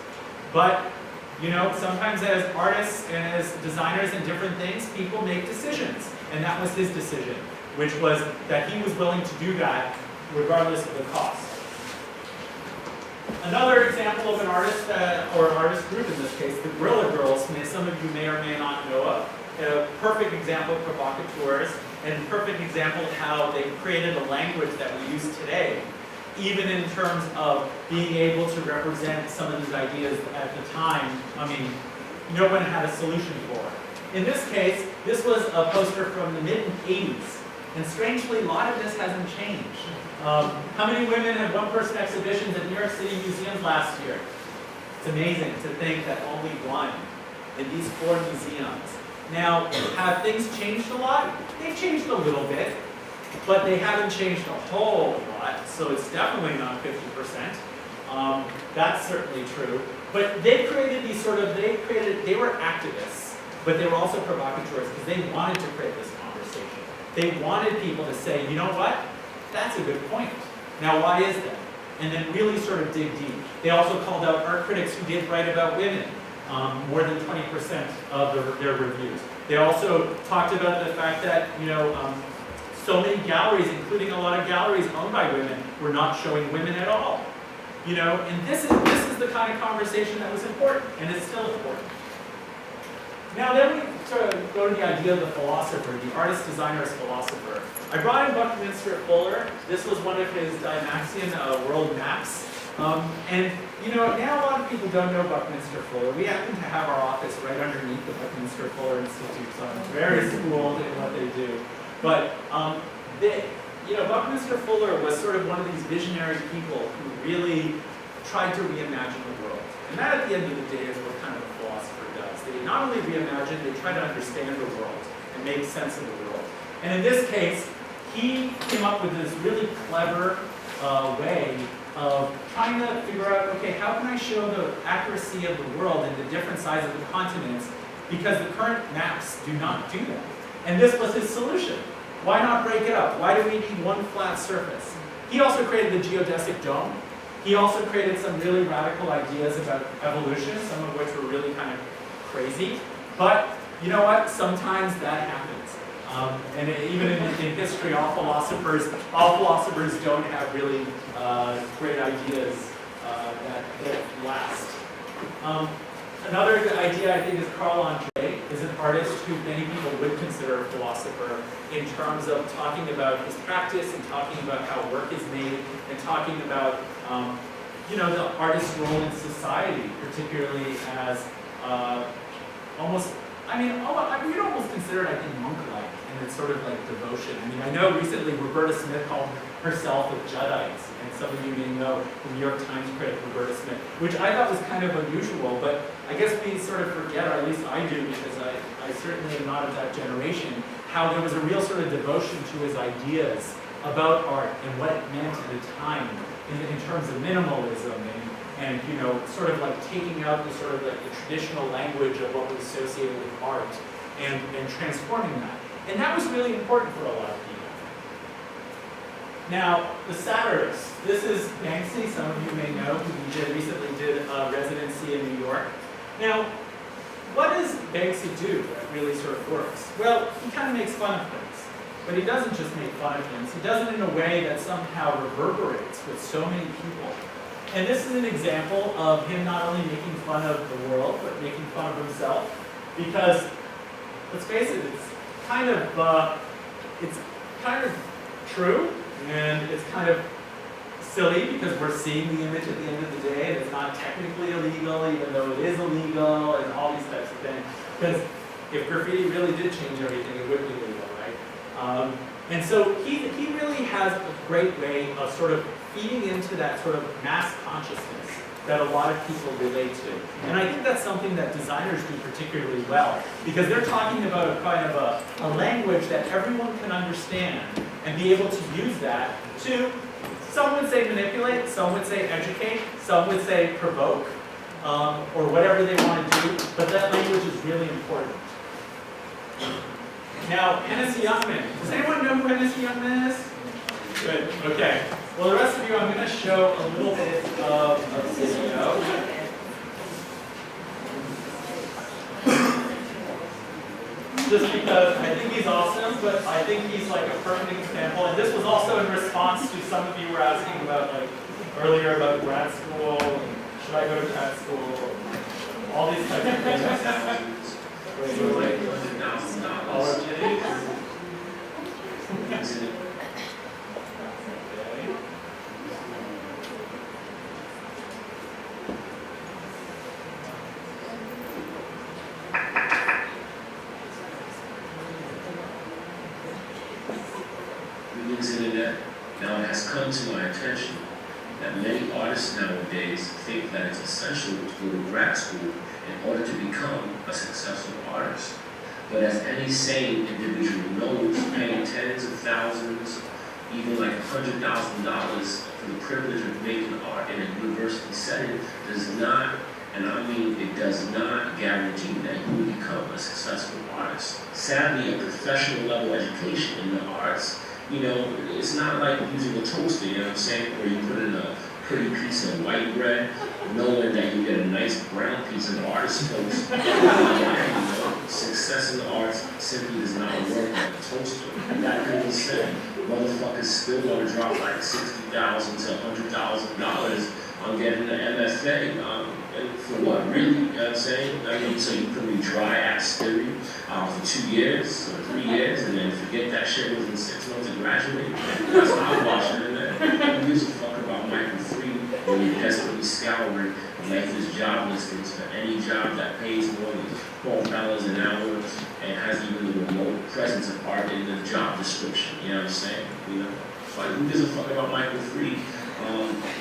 But sometimes as artists and as designers and different things, people make decisions. And that was his decision, which was that he was willing to do that regardless of the cost. Another example of an artist, or artist group in this case, the Guerrilla Girls, some of you may or may not know of. A perfect example of provocateurs, and perfect example of how they created a language that we use today, even in terms of being able to represent some of these ideas at the time. I mean, no one had a solution for it. In this case, this was a poster from the mid-80s, and strangely, a lot of this hasn't changed. How many women had one-person exhibitions at New York City museums last year? It's amazing to think that only one in these 4 museums. Now, have things changed a lot? They've changed a little bit, but they haven't changed a whole lot, so it's definitely not 50%. That's certainly true. But they created these they were activists, but they were also provocateurs because they wanted to create this conversation. They wanted people to say, you know what? That's a good point. Now, why is that? And then really sort of dig deep. They also called out art critics who did write about women. More than 20% of their reviews. They also talked about the fact that, so many galleries, including a lot of galleries owned by women, were not showing women at all. And this is the kind of conversation that was important, and it's still important. Now then we sort of go to the idea of the philosopher, the artist, designer as philosopher. I brought in Buckminster Fuller. This was one of his Dymaxion world maps. And now a lot of people don't know Buckminster Fuller. We happen to have our office right underneath the Buckminster Fuller Institute, so I'm very schooled in what they do. But Buckminster Fuller was sort of one of these visionary people who really tried to reimagine the world. And that, at the end of the day, is what kind of a philosopher does. They not only reimagine, they try to understand the world and make sense of the world. And in this case, he came up with this really clever way of trying to figure out, okay, how can I show the accuracy of the world and the different sizes of the continents, because the current maps do not do that. And this was his solution. Why not break it up? Why do we need one flat surface? He also created the geodesic dome. He also created some really radical ideas about evolution, some of which were really kind of crazy. But you know what? Sometimes that happens. And even in history, all philosophers don't have really great ideas that last. Another good idea, I think, is Carl Andre is an artist who many people would consider a philosopher in terms of talking about his practice and talking about how work is made and talking about the artist's role in society, particularly as almost, we'd almost consider it, I think, monk-like in its sort of like devotion. I mean, I know recently Roberta Smith called herself a Judite, and some of you may know the New York Times critic Roberta Smith, which I thought was kind of unusual, but I guess we sort of forget, or at least I do, because I certainly am not of that generation, how there was a real sort of devotion to his ideas about art and what it meant at a time in terms of minimalism and sort of like taking out the sort of like the traditional language of what was associated with art and transforming that. And that was really important for a lot of people. Now, the satirists. This is Banksy, some of you may know, who recently did a residency in New York. Now, what does Banksy do that really sort of works? Well, he kind of makes fun of things. But he doesn't just make fun of things. He does it in a way that somehow reverberates with so many people. And this is an example of him not only making fun of the world, but making fun of himself. Because, let's face it, it's kind of true, and it's kind of silly because we're seeing the image at the end of the day, and it's not technically illegal, even though it is illegal, and all these types of things. Because if graffiti really did change everything, it would be legal, right? And so he really has a great way of sort of feeding into that sort of mass consciousness that a lot of people relate to. And I think that's something that designers do particularly well, because they're talking about a kind of a language that everyone can understand and be able to use that to, some would say manipulate, some would say educate, some would say provoke, or whatever they want to do, but that language is really important. Now, Hennessy Youngman. Does anyone know who Hennessy Youngman is? Good, okay. Well, the rest of you, I'm going to show a little bit of a video. Just because I think he's awesome, but I think he's like a perfect example. And this was also in response to some of you were asking about, like, earlier about grad school, should I go to grad school, all these types of things. Wait. Internet, now it has come to my attention that many artists nowadays think that it's essential to go to grad school in order to become a successful artist. But as any sane individual knows, paying tens of thousands, even like $100,000 for the privilege of making art in a university setting does not, and I mean it does not guarantee that you will become a successful artist. Sadly, a professional level education in the arts, it's not like using a toaster, you know what I'm saying, where you put in a pretty piece of white bread, knowing that you get a nice brown piece of artist toast. Success in the arts simply does not work like a toaster. That being said, motherfuckers still want to drop like $60,000 to $100,000 on getting an MFA. And for what, really? You know what I'm saying? I mean, so you can be dry ass theory for 2 years or 3 years and then forget that shit within 6 months of graduating. That's how I'm watching it. Who gives a fuck about Michael Freed when you're desperately scouring lifeless job listings for any job that pays more than $12 an hour and has even the remote presence of art in the job description? You know what I'm saying? Like, who gives a fuck about Michael Freed?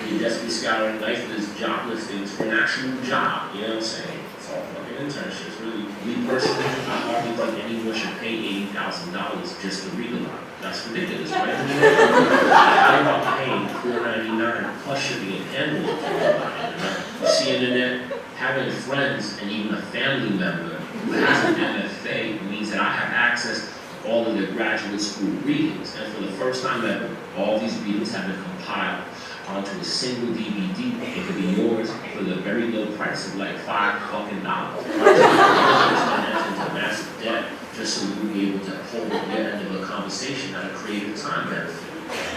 You're desperately scouring lifeless job listings for an actual job, you know what I'm saying? It's all fucking internships, really. Me personally, I hardly think anyone should pay $80,000 just to read a lot. That's ridiculous, right? They're about paying $4.99 plus shipping and handling. You see, internet, having friends and even a family member who has an MFA means that I have access to all of their graduate school readings. And for the first time ever, all these readings have been compiled onto a single DVD. It could be yours for the very low price of like $5 fucking dollars. Into massive debt just so we can be able to hold the end of a conversation at a creative time benefit.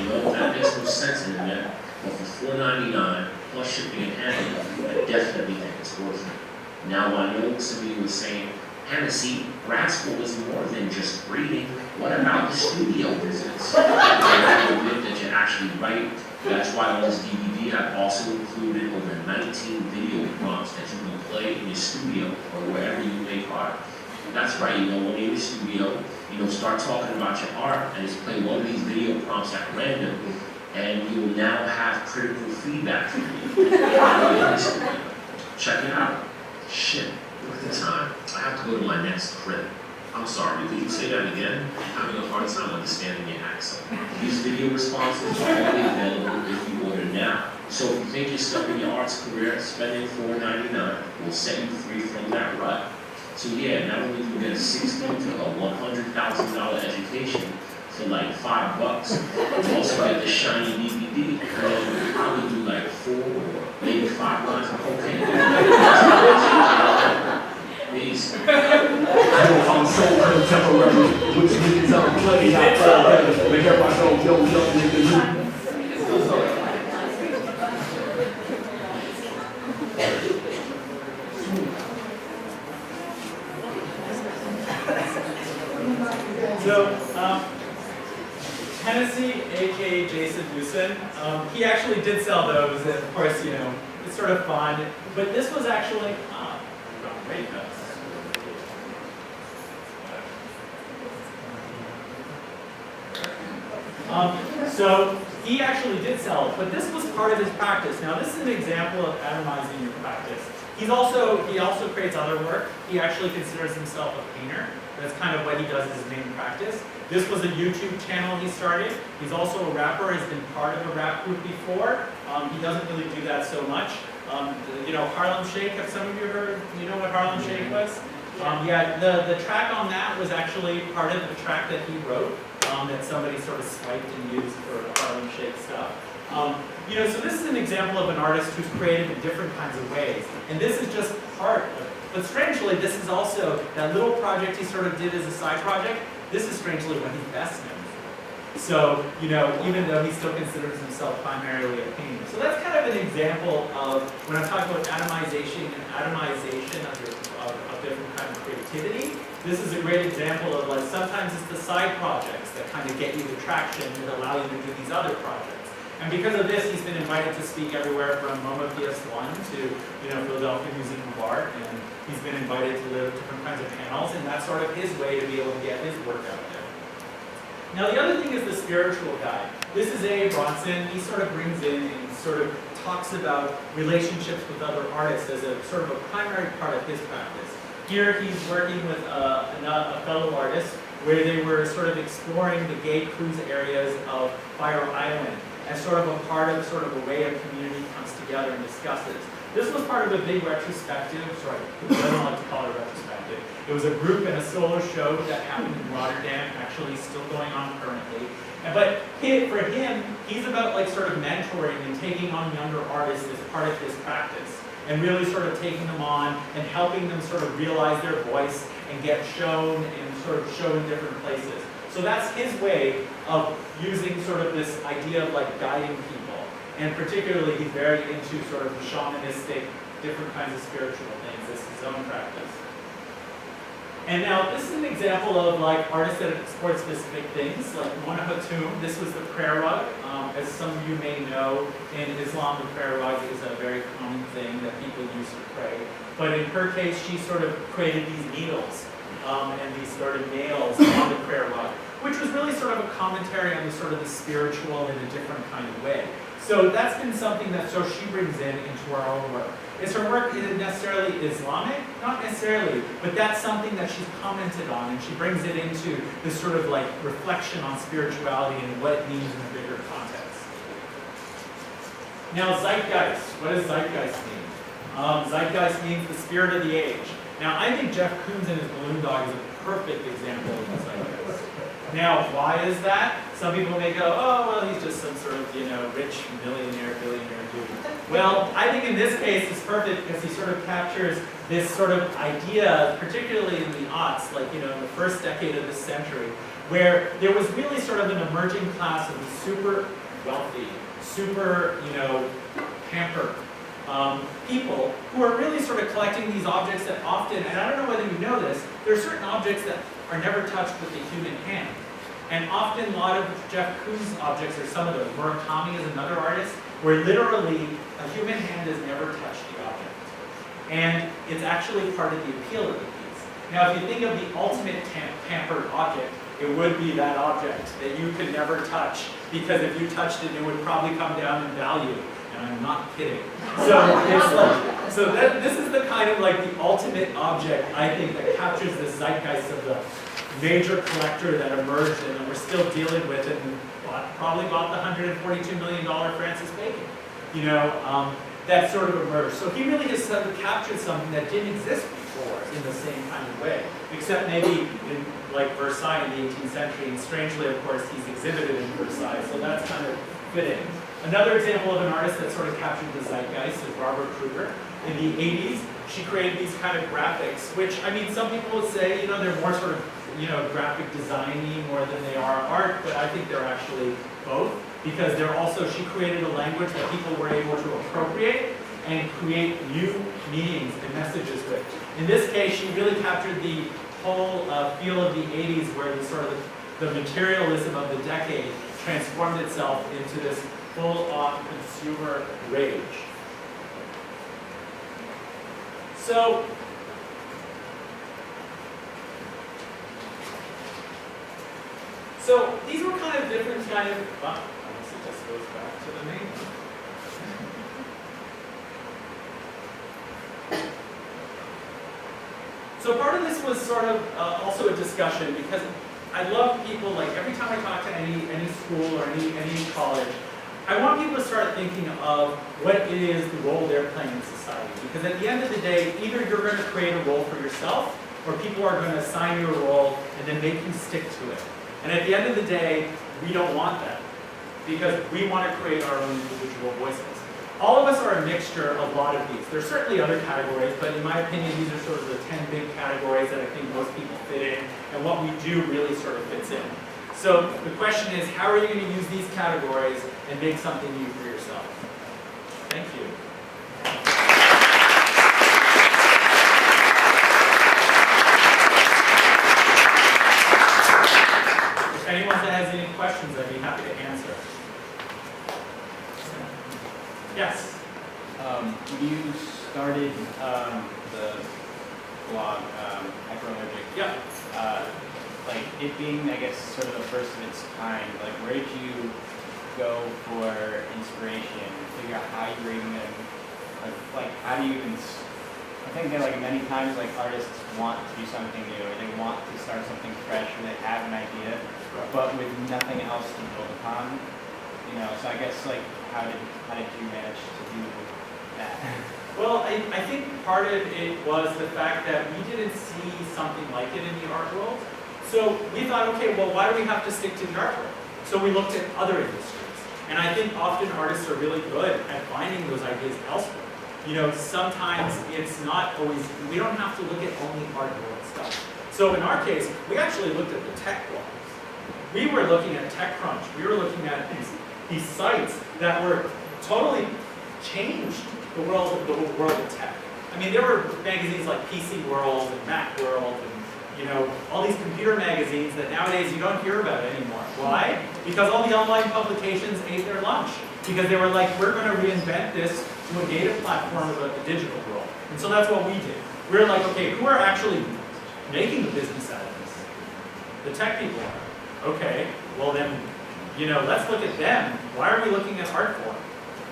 You know, that makes no sense in the net, but for $4.99 plus shipping and handling, I definitely think it's worth it. Now, I know some of you were saying, Hennessy, grad school is more than just reading. What about the studio visits? The bit that you actually write. That's why on this DVD I've also included over 19 video prompts that you can play in your studio or wherever you make art. That's right, when you're in the studio, start talking about your art and just play one of these video prompts at random, and you will now have critical feedback from you. Check it out. Shit, look at the time. I have to go to my next credit. I'm sorry, could you say that again? I'm having a hard time understanding your accent. These video responses are only available if you order now. So if you think you're stuck in your arts career, spending $4.99 will set you free from that rut. So yeah, not only do you get a $60,000 to a $100,000 education for like $5, you also get the shiny DVD, and you probably do like 4 or maybe 5 lines of cocaine. Peace. I'm so contemporary, which means I'm playing outside. Make everybody know, yo, nigga, So, Hennessy, aka Jason Newson, he actually did sell those, and of course, it's sort of fun. But this was actually, wait, no. So he actually did sell it, but this was part of his practice. Now this is an example of atomizing your practice. He also creates other work. He actually considers himself a painter. That's kind of what he does as his main practice. This was a YouTube channel he started. He's also a rapper, has been part of a rap group before. He doesn't really do that so much. Harlem Shake, have some of you heard, what Harlem Shake was? Yeah, the track on that was actually part of the track that he wrote. That somebody sort of swiped and used for the Harlem Shake stuff. So this is an example of an artist who's creative in different kinds of ways. And this is just part of it. But strangely, this is also that little project he sort of did as a side project. This is strangely what he's best known for. So, even though he still considers himself primarily a painter. So that's kind of an example of, when I'm talking about atomization and atomization of different kind of creativity, this is a great example of, like, sometimes it's the side projects that kind of get you the traction and allow you to do these other projects. And because of this, he's been invited to speak everywhere from MoMA PS1 to, Philadelphia Museum of Art, and he's been invited to different kinds of panels, and that's sort of his way to be able to get his work out there. Now, the other thing is the spiritual guide. This is A. Bronson. He sort of brings in and sort of talks about relationships with other artists as a sort of a primary part of his practice. Here he's working with a fellow artist where they were sort of exploring the gay cruise areas of Fire Island as sort of a part of sort of a way a community comes together and discusses. This was part of a big retrospective, I don't like to call it a retrospective. It was a group and a solo show that happened in Rotterdam, actually still going on currently. But for him, he's about like sort of mentoring and taking on younger artists as part of his practice. And really sort of taking them on and helping them sort of realize their voice and get shown and sort of shown in different places. So that's his way of using sort of this idea of like guiding people. And particularly he's very into sort of the shamanistic, different kinds of spiritual things. This is his own practice. And now this is an example of like artists that explore specific things, like Mona Hatoum. This was the prayer rug. As some of you may know, in Islam, the prayer rug is a very common thing that people use to pray. But in her case, she sort of created these needles and these sort of nails on the prayer rug, which was really sort of a commentary on the sort of the spiritual in a different kind of way. So that's been something that she brings into her own work. Is her work necessarily Islamic? Not necessarily, but that's something that she's commented on, and she brings it into this sort of like reflection on spirituality and what it means in a bigger context. Now, zeitgeist. What does zeitgeist mean? Zeitgeist means the spirit of the age. Now, I think Jeff Koons and his balloon dog is a perfect example of the zeitgeist. Now, why is that? Some people may go, oh, well, he's just some sort of, rich millionaire, billionaire dude. Well, I think in this case it's perfect because he sort of captures this sort of idea, particularly in the aughts, like, you know, in the first decade of this century, where there was really sort of an emerging class of super wealthy, super, you know, pampered people who are really sort of collecting these objects that often, and I don't know whether you know this, there are certain objects that are never touched with the human hand. And often a lot of Jeff Koons objects, or some of those, Murakami is another artist, where literally a human hand has never touched the object. And it's actually part of the appeal of the piece. Now, if you think of the ultimate pampered object, it would be that object that you could never touch, because if you touched it, it would probably come down in value. And I'm not kidding. So it's like, this is the kind of like the ultimate object, I think, that captures the zeitgeist of the major collector that emerged and that we're still dealing with, and probably bought the $142 million Francis Bacon. You know, that sort of emerged. So he really has sort of captured something that didn't exist before in the same kind of way, except maybe in like Versailles in the 18th century, and strangely, of course, he's exhibited in Versailles, so that's kind of fitting. Another example of an artist that sort of captured the zeitgeist is Barbara Kruger. In the 80s, she created these kind of graphics, which, I mean, some people would say, you know, they're more sort of, you know, graphic designy more than they are art, but I think they're actually both, because they're also, she created a language that people were able to appropriate and create new meanings and messages with. In this case, she really captured the whole feel of the 80s, where the sort of the materialism of the decade transformed itself into this full-on consumer rage. So, these were kind of different kind of, I guess it just goes back to the main one. So part of this was sort of also a discussion, because I love people, like every time I talk to any school or any college, I want people to start thinking of what it is, the role they're playing in society. Because at the end of the day, either you're going to create a role for yourself, or people are going to assign you a role and then make you stick to it. And at the end of the day, we don't want that, because we want to create our own individual voices. All of us are a mixture of a lot of these. There's certainly other categories, but in my opinion, these are sort of the 10 big categories that I think most people fit in, and what we do really sort of fits in. So the question is, how are you going to use these categories and make something new for yourself? Thank you. If anyone has any questions, I'd be happy to answer. Yes? You started the blog, Hyperallergic. Yeah. Like it being, I guess, sort of the first of its kind, like where did you go for inspiration, figure out how you're reading them? Like how do you even, I think that like many times like artists want to do something new, or they want to start something fresh, or they have an idea, but with nothing else to build upon. You know, so I guess like how did you manage to do that? Well, I think part of it was the fact that we didn't see something like it in the art world. So we thought, okay, well, why do we have to stick to the art world? So we looked at other industries. And I think often artists are really good at finding those ideas elsewhere. You know, sometimes it's not always, we don't have to look at only art world stuff. So in our case, we actually looked at the tech blogs. We were looking at TechCrunch. We were looking at these sites that were totally changed the world of tech. I mean, there were magazines like PC World and Mac World and, you know, all these computer magazines that nowadays you don't hear about anymore. Why? Because all the online publications ate their lunch. Because they were like, we're going to reinvent this to a native platform about the digital world. And so that's what we did. We were like, okay, who are actually making the business out of this? The tech people are. Okay, well then, you know, let's look at them. Why are we looking at art form?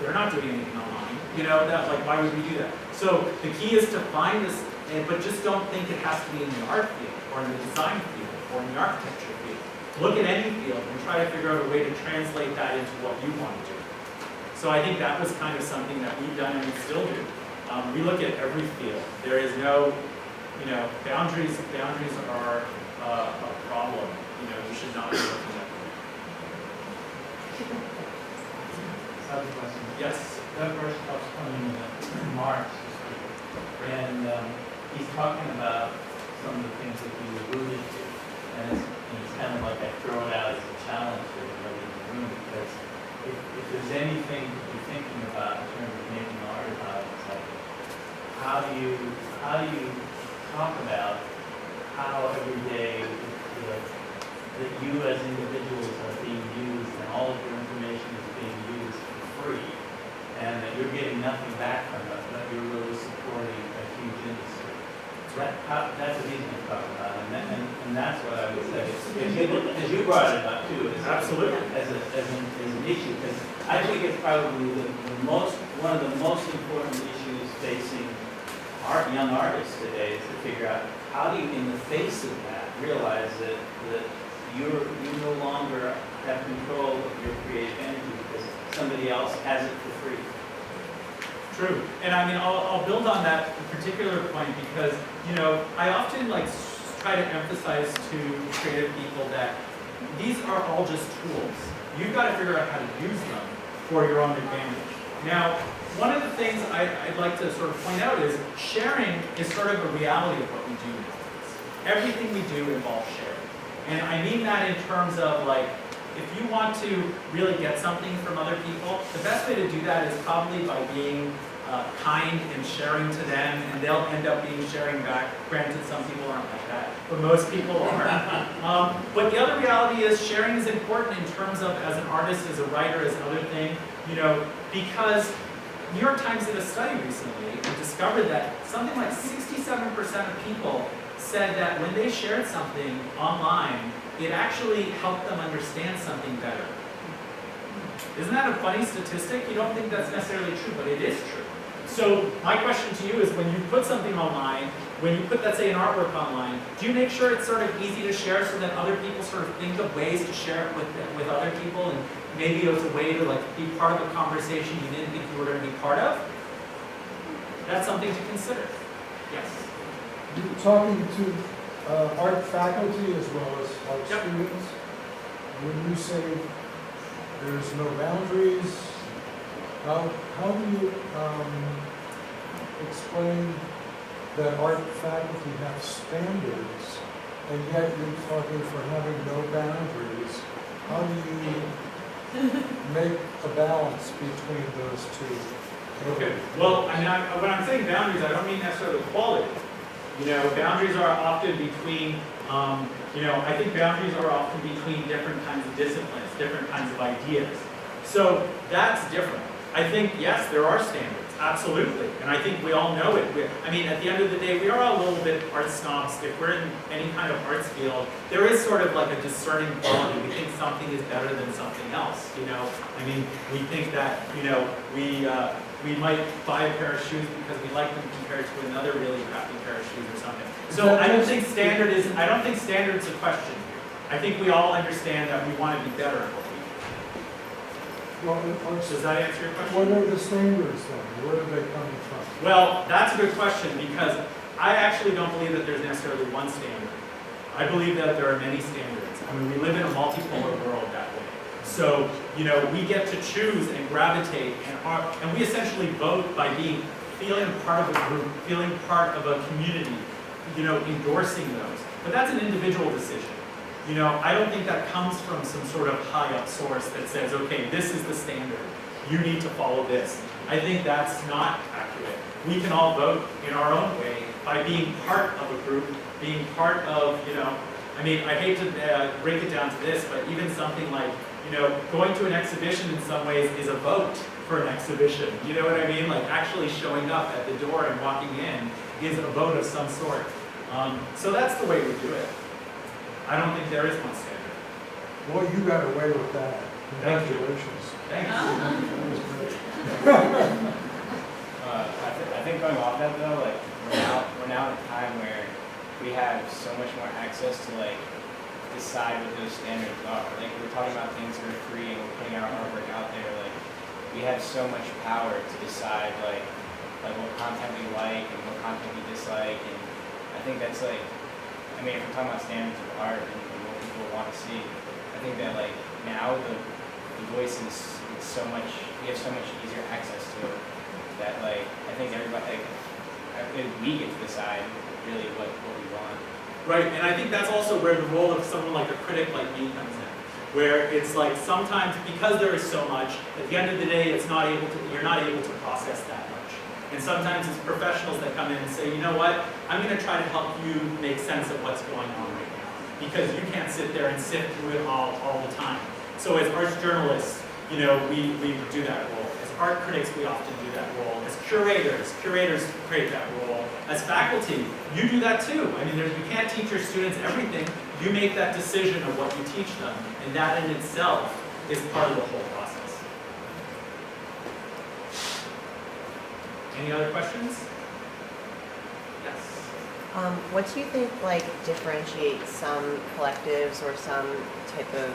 They're not doing anything online. You know, that, like, why would we do that? So the key is to find this, but just don't think it has to be in the art field, or in the design field, or in the architecture field. Look at any field and try to figure out a way to translate that into what you want to do. So I think that was kind of something that we've done and we still do. We look at every field. There is no, you know, boundaries are a problem. You know, you should not be looking at them. I have a question. Yes. That workshop's coming in March this week, and he's talking about some of the things that you alluded to, and it's kind of like I throw it out as a challenge to everybody in the room, because if there's anything to be thinking about in terms of making art about, it's like how do you talk about how every day that you as individuals are being used and all of your information is being used for free, and that you're getting nothing back from it, but you're really supporting a huge industry. That's what he's going to talk about, and that's what I would say. Because you brought it up too, Absolutely. as an issue, because I think it's probably one of the most important issues facing young artists today is to figure out how do you, in the face of that, realize that you no longer have control of your creative energy because somebody else has it for free. True. And I mean, I'll build on that particular point because, I often try to emphasize to creative people that these are all just tools. You've got to figure out how to use them for your own advantage. Now, one of the things I'd like to sort of point out is sharing is sort of a reality of what we do nowadays. Everything we do involves sharing. And I mean that in terms of if you want to really get something from other people, the best way to do that is probably by being kind and sharing to them, and they'll end up being sharing back. Granted, some people aren't like that, but most people are. But the other reality is sharing is important in terms of as an artist, as a writer, as another thing, because New York Times did a study recently and discovered that something like 67% of people said that when they shared something online, it actually helped them understand something better. Isn't that a funny statistic? You don't think that's necessarily true, but it is true. So my question to you is, when you put something online, when you put, let's say, an artwork online, do you make sure it's sort of easy to share so that other people sort of think of ways to share it with other people, and maybe it was a way to be part of a conversation you didn't think you were going to be part of? That's something to consider. Yes. You're talking to art faculty as well as art Yep. students. When you say there's no boundaries, how do you explain that art faculty have standards, and yet you're talking for having no boundaries? How do you make a balance between those two? Okay. Well, I mean, when I'm saying boundaries, I don't mean necessarily quality. Boundaries are often between, I think boundaries are often between different kinds of disciplines, different kinds of ideas. So that's different. I think, yes, there are standards, absolutely. And I think we all know it. At the end of the day, we are all a little bit art snobs. If we're in any kind of arts field, there is sort of like a discerning quality. We think something is better than something else, we think that, we might buy a pair of shoes because we like them compared to another really crappy pair of shoes or something. So I don't think standard's a question here. I think we all understand that we want to be better at what we do. Well, Does that answer your question? what are the standards then? Where are they coming from? Well, that's a good question, because I actually don't believe that there's necessarily one standard. I believe that there are many standards. We live in a multipolar world that way. So, we get to choose and gravitate, and we essentially vote by feeling part of a group, feeling part of a community, endorsing those. But that's an individual decision. I don't think that comes from some sort of high-up source that says, okay, this is the standard. You need to follow this. I think that's not accurate. We can all vote in our own way by being part of a group, being part of, I hate to break it down to this, but even something like, going to an exhibition in some ways is a vote for an exhibition. You know what I mean? Actually showing up at the door and walking in is a vote of some sort. So that's the way we do it. I don't think there is one standard. Well, you got away with that. Thank you. Congratulations. Thanks. I think going off that though, we're now in a time where we have so much more access to decide what those standards are. We're talking about things that are free and we're putting our artwork out there. We have so much power to decide what content we like and what content we dislike, and I think that's if we're talking about standards of art and what people want to see, I think that now the voice is so much, we have so much easier access to it, that like, I think everybody, we get to decide really what we want. Right, and I think that's also where the role of someone like a critic like me comes in. Where it's like sometimes, because there is so much, at the end of the day, you're not able to process that much. And sometimes it's professionals that come in and say, you know what, I'm going to try to help you make sense of what's going on right now. Because you can't sit there and sift through it all the time. So as arts journalists, you know, we do that role. As art critics, we often do that role. As curators create that role. As faculty, you do that too. I mean, you can't teach your students everything. You make that decision of what you teach them. And that in itself is part of the whole process. Any other questions? Yes. What do you think like differentiates some collectives or some type of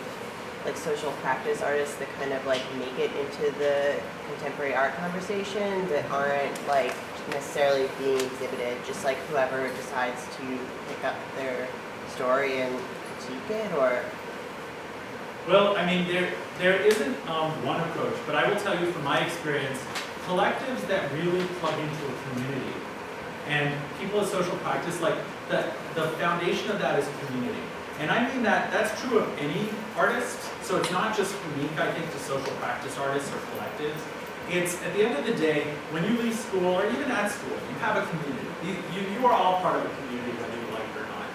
like social practice artists that kind of like make it into the contemporary art conversation that aren't like necessarily being exhibited, just like whoever decides to pick up their story and critique it, or? Well, I mean, there isn't one approach, but I will tell you from my experience, collectives that really plug into a community and people of social practice, like the foundation of that is community. And I mean that's true of any artist, so it's not just unique, I think, to social practice artists or collectives. It's, at the end of the day, when you leave school, or even at school, you have a community. You are all part of a community, whether you like it or not.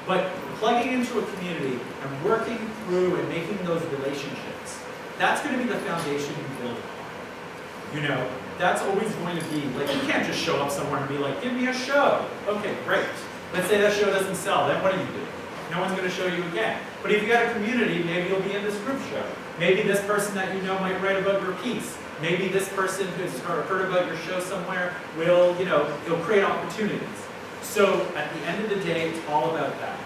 But plugging into a community and working through and making those relationships, that's going to be the foundation you build upon. You know, that's always going to be, like, you can't just show up somewhere and be like, give me a show. Okay, great. Let's say that show doesn't sell, then what do you do? No one's going to show you again. But if you got a community, maybe you'll be in this group show. Maybe this person that you know might write about your piece. Maybe this person who's heard about your show somewhere will, you know, it'll create opportunities. So at the end of the day, it's all about that.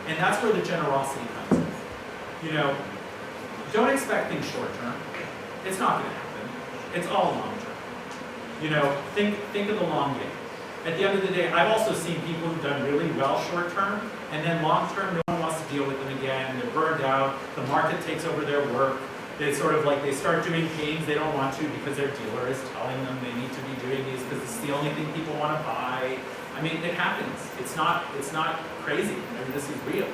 And that's where the generosity comes in. You know, don't expect things short term. It's not going to happen. It's all long term. You know, think of the long game. At the end of the day, I've also seen people who've done really well short term, and then long term, no one wants to deal with them again. They're burned out. The market takes over their work. They sort of like, they start doing things they don't want to because their dealer is telling them they need to be doing these because it's the only thing people want to buy. I mean, it happens. It's not crazy. I mean, this is real,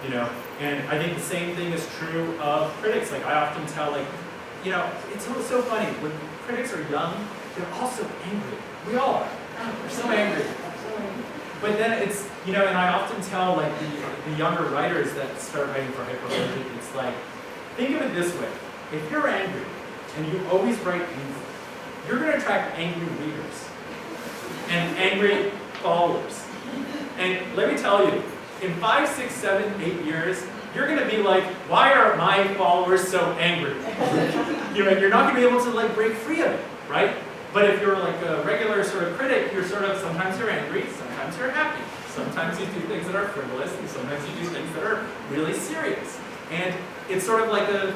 you know. And I think the same thing is true of critics. Like, I often tell, like, you know, it's so funny. When critics are young, they're also angry. We all are. We're so angry. But then it's, you know, and I often tell, like, the younger writers that start writing for Hyperlogic, it's like, think of it this way. If you're angry, and you always write angry, you're going to attract angry readers and angry followers. And let me tell you, in 5, 6, 7, 8 years, you're going to be like, why are my followers so angry? You know, you're not going to be able to like break free of it, right? But if you're like a regular sort of critic, you're sort of, sometimes you're angry, sometimes you're happy. Sometimes you do things that are frivolous, and sometimes you do things that are really serious. And it's sort of like a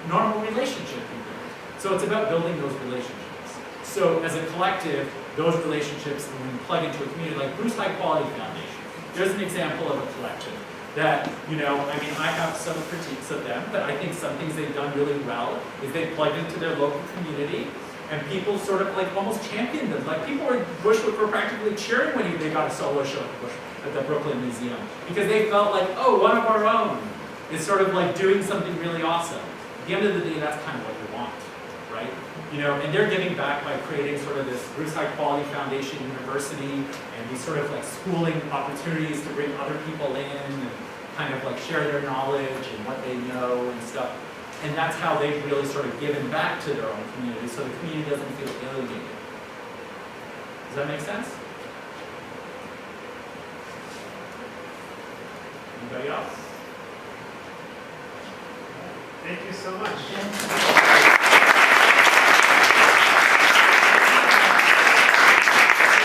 normal relationship you build. So it's about building those relationships. So as a collective, those relationships, when you plug into a community like Bruce High Quality Foundation, there's an example of a collective that, you know, I mean, I have some critiques of them, but I think some things they've done really well is they've plugged into their local community, and people sort of like almost championed them. Like, people in Bushwick were practically cheering when they got a solo show at the Brooklyn Museum, because they felt like, oh, one of our own is sort of like doing something really awesome. At the end of the day, that's kind of what you want, right? You know, and they're giving back by creating sort of this Bruce High Quality Foundation University and these sort of like schooling opportunities to bring other people in and kind of like share their knowledge and what they know and stuff. And that's how they've really sort of given back to their own community, so the community doesn't feel alienated. Does that make sense? Anybody else? Thank you so much.